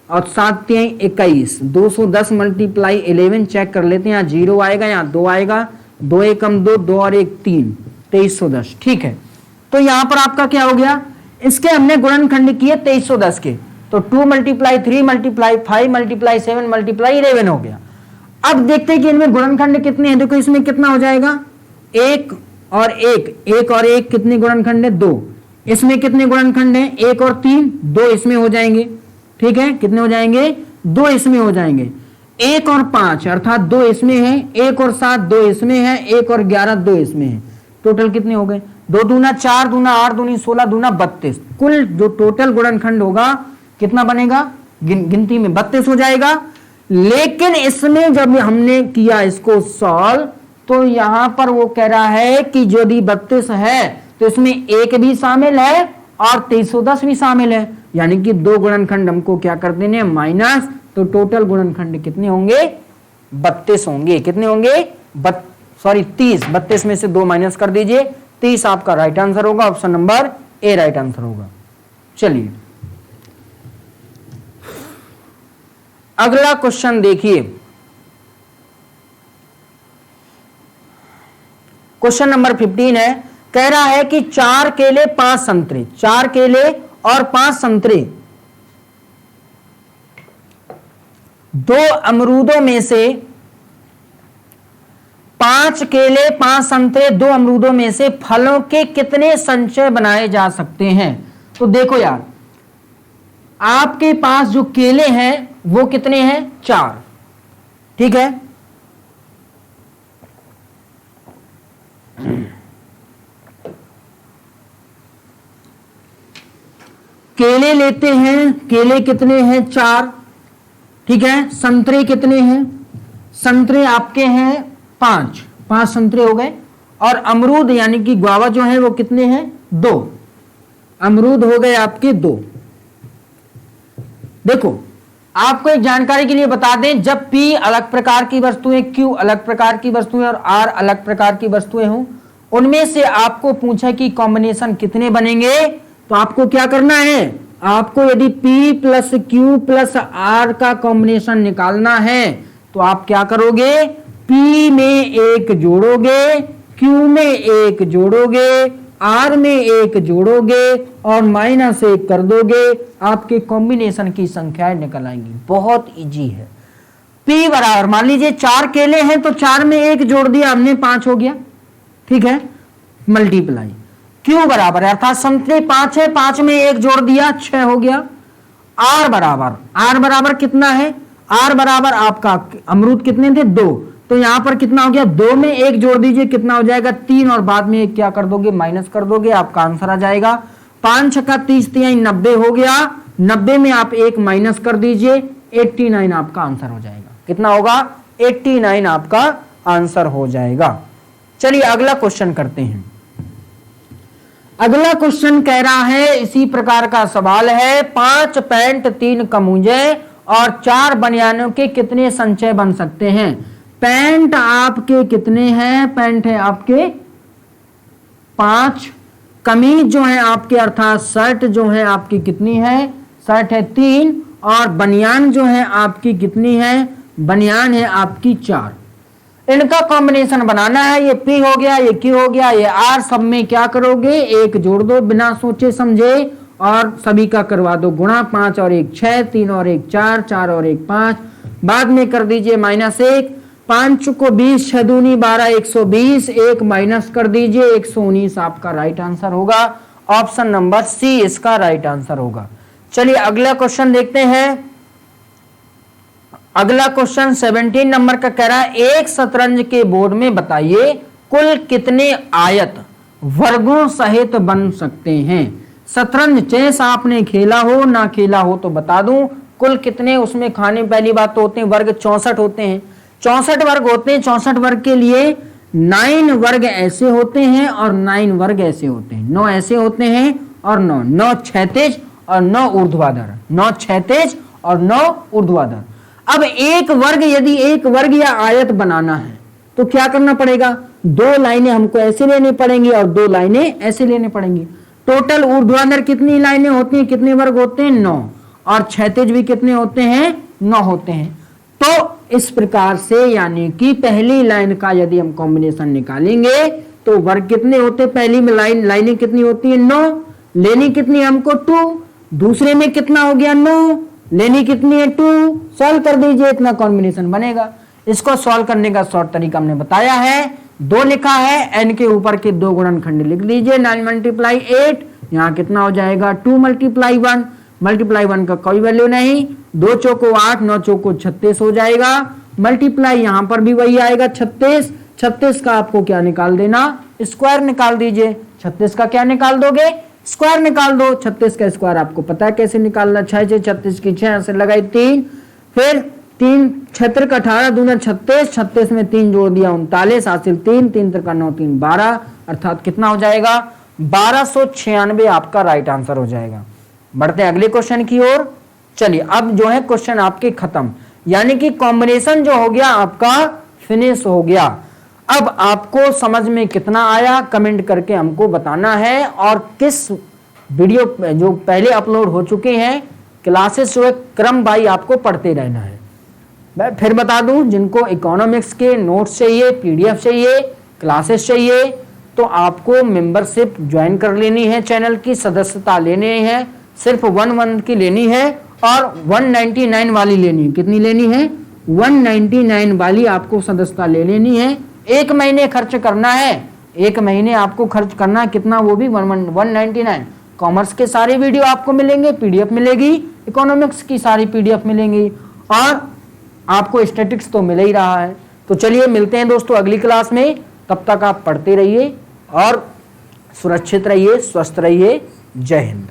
और 7 तिहाई 21, 210 मल्टीप्लाई 11 चेक कर लेते हैं, यहाँ 0 आएगा, यहाँ 2 आएगा, 2 एकम 2, 2 और 1 3, 2310। ठीक है, तो यहां पर आपका क्या हो गया, इसके हमने गुणनखंड किए 2310 के, तो 2 मल्टीप्लाई 3 मल्टीप्लाई 5 मल्टीप्लाई 7 मल्टीप्लाई 11 हो गया। अब देखते हैं कि इनमें गुणनखंड कितने हैं। देखो इसमें कितना हो जाएगा, 1 और 1, 1 और 1 कितने गुणनखंड है, 2। इसमें कितने गुणनखंड है, 1 और 3, 2 इसमें हो जाएंगे। ठीक है, कितने हो जाएंगे, 2 इसमें हो जाएंगे। 1 और 5 अर्थात 2 इसमें है, 1 और 7 2 इसमें है, 1 और 11 2 इसमें है, टोटल कितने हो गए, 2 दूना 4 दूना 8 दूनी 16 दूना 32। कुल जो टोटल गुणनखंड होगा कितना बनेगा, गिनती में 32 हो जाएगा। लेकिन इसमें जब हमने किया इसको सॉल्व तो यहां पर वो कह रहा है कि यदि 32 है तो इसमें 1 भी शामिल है और 2310 भी शामिल है, यानी कि 2 गुणनखंड हमको क्या कर देने माइनस, तो टोटल गुणनखंड कितने होंगे 32 होंगे। कितने होंगे 30, 32 में से 2 माइनस कर दीजिए, 30 आपका राइट आंसर होगा, option number A right answer होगा। चलिए अगला क्वेश्चन देखिए, क्वेश्चन नंबर 15 है, कह रहा है कि 4 केले 5 संतरे, 4 केले और 5 संतरे 2 अमरूदों में से 5 केले 5 संतरे 2 अमरूदों में से फलों के कितने संचय बनाए जा सकते हैं। तो देखो यार, आपके पास जो केले हैं वो कितने हैं 4, ठीक है। केले लेते हैं, केले कितने हैं 4, ठीक है। संतरे कितने हैं, संतरे आपके हैं 5, 5 संतरे हो गए। और अमरूद यानी कि गुआवा जो है वो कितने हैं 2, अमरूद हो गए आपके 2। देखो आपको एक जानकारी के लिए बता दें, जब P अलग प्रकार की वस्तुएं, Q अलग प्रकार की वस्तुएं और R अलग प्रकार की वस्तुएं हों, उनमें से आपको पूछा कि कॉम्बिनेशन कितने बनेंगे, तो आपको क्या करना है, आपको यदि P plus Q plus R का कॉम्बिनेशन निकालना है तो आप क्या करोगे, P में 1 जोड़ोगे, Q में 1 जोड़ोगे, R में 1 जोड़ोगे और -1 कर दोगे, आपके कॉम्बिनेशन की संख्याएं निकल आएंगी। बहुत इजी है। P बराबर, मान लीजिए 4 केले हैं तो 4 में 1 जोड़ दिया हमने, 5 हो गया, ठीक है, मल्टीप्लाई। Q बराबर है, अर्थात संतरे 5 है, 5 में 1 जोड़ दिया 6 हो गया। R बराबर कितना है, R बराबर आपका अमरूद कितने थे 2, तो यहां पर कितना हो गया, 2 में 1 जोड़ दीजिए, कितना हो जाएगा 3, और बाद में 1 क्या कर दोगे माइनस कर दोगे, आपका आंसर आ जाएगा 5 छक्का 30 तिहाई 90 हो गया। 90 में आप 1 माइनस कर दीजिए, 89 आपका आंसर हो जाएगा। कितना होगा 89 आपका आंसर हो जाएगा। चलिए अगला क्वेश्चन करते हैं। अगला क्वेश्चन कह रहा है, इसी प्रकार का सवाल है, 5 पैंट 3 कमीजे और 4 बनियानों के कितने संचय बन सकते हैं। पैंट आपके कितने हैं, पैंट है आपके 5, कमीज जो है आपके अर्थात शर्ट जो है आपकी कितनी है, शर्ट है 3, और बनियान जो है आपकी कितनी है, बनियान है आपकी 4। इनका कॉम्बिनेशन बनाना है, ये P हो गया, ये Q हो गया, ये R, सब में क्या करोगे 1 जोड़ दो बिना सोचे समझे और सभी का करवा दो गुणा, 5 और 1 6, 3 और 1 4, 4 और 1 5, बाद में कर दीजिए -1, 5 को 20, 6 दूनी 12, 120, 1 माइनस कर दीजिए, 119 आपका राइट आंसर होगा। ऑप्शन नंबर सी इसका राइट आंसर होगा। चलिए अगला क्वेश्चन देखते हैं। अगला क्वेश्चन 17 नंबर का कह रहा है, एक शतरंज के बोर्ड में बताइए कुल कितने आयत वर्गों सहित बन सकते हैं। शतरंज चेस आपने खेला हो ना खेला हो तो बता दूं, कुल कितने उसमें खाने, पहली बात तो होते हैं वर्ग 64 होते हैं, 64 वर्ग होते हैं। 64 वर्ग के लिए 9 वर्ग ऐसे होते हैं और 9 वर्ग ऐसे होते हैं, 9 ऐसे होते हैं और 9 क्षैतिज और 9 ऊर्ध्वाधर, 9 क्षैतिज और 9 ऊर्ध्वाधर। अब एक वर्ग, यदि एक वर्ग या आयत बनाना है तो क्या करना पड़ेगा, 2 लाइनें हमको ऐसे लेनी पड़ेंगी और 2 लाइनें ऐसे लेनी पड़ेंगी। टोटल ऊर्ध्वाधर कितनी लाइनें होती हैं, कितने वर्ग होते हैं 9, और क्षैतिज भी कितने होते हैं 9 होते हैं। तो इस प्रकार से यानी कि पहली लाइन का यदि हम कॉम्बिनेशन निकालेंगे तो वर्ग कितने होते, पहली में लाइनें कितनी होती है 9, लेनी कितनी हमको 2, दूसरे में कितना हो गया 9, लेनी कितनी है 2, सॉल्व कर दीजिए, इतना कॉम्बिनेशन बनेगा। इसको सॉल्व करने का शॉर्ट तरीका हमने बताया है, 2 लिखा है, n के ऊपर के 2 गुणनखंड लिख लीजिए, 9 × 8, यहाँ कितना हो जाएगा 2 × 1, मल्टीप्लाई 1 का कोई वैल्यू नहीं, 2 चौको 8, 9 चौको 36 हो जाएगा, मल्टीप्लाई यहां पर भी वही आएगा 36, 36 का आपको क्या निकाल देना, स्क्वायर निकाल दीजिए। 36 का क्या निकाल दोगे, स्क्वायर निकाल दो। 36 का स्क्वायर आपको पता है कैसे निकालना, 6 से 36 की 6 से लगाई 3, फिर 3 6 का 18 दूना 36, 36 में 3 जोड़ दिया 39, हासिल 3, 3 3 का 9, 3 12, अर्थात कितना हो जाएगा 1296 आपका राइट आंसर हो जाएगा। बढ़ते हैं अगले क्वेश्चन की ओर। चलिए अब जो है क्वेश्चन आपके खत्म, यानी कि कॉम्बिनेशन जो हो गया आपका फिनिश हो गया। अब आपको समझ में कितना आया कमेंट करके हमको बताना है, और किस वीडियो जो पहले अपलोड हो चुके हैं क्लासेस जो है क्रम बाई आपको पढ़ते रहना है। मैं फिर बता दूं, जिनको इकोनॉमिक्स के नोट्स चाहिए, पीडीएफ चाहिए, क्लासेस चाहिए, तो आपको मेंबरशिप ज्वाइन कर लेनी है, चैनल की सदस्यता लेनी है, सिर्फ 1 मंथ की लेनी है और 199 वाली लेनी है। कितनी लेनी है? 199 वाली आपको सदस्यता ले लेनी है। 1 महीने खर्च करना है, 1 महीने आपको खर्च करना है, कितना? वो भी 199। कॉमर्स के सारे वीडियो आपको मिलेंगे, पीडीएफ मिलेगी, इकोनॉमिक्स की सारी पीडीएफ मिलेंगी, और आपको स्टैटिक्स तो मिल ही रहा है। तो चलिए मिलते हैं दोस्तों अगली क्लास में। तब तक आप पढ़ते रहिए और सुरक्षित रहिए, स्वस्थ रहिए। जय हिंद।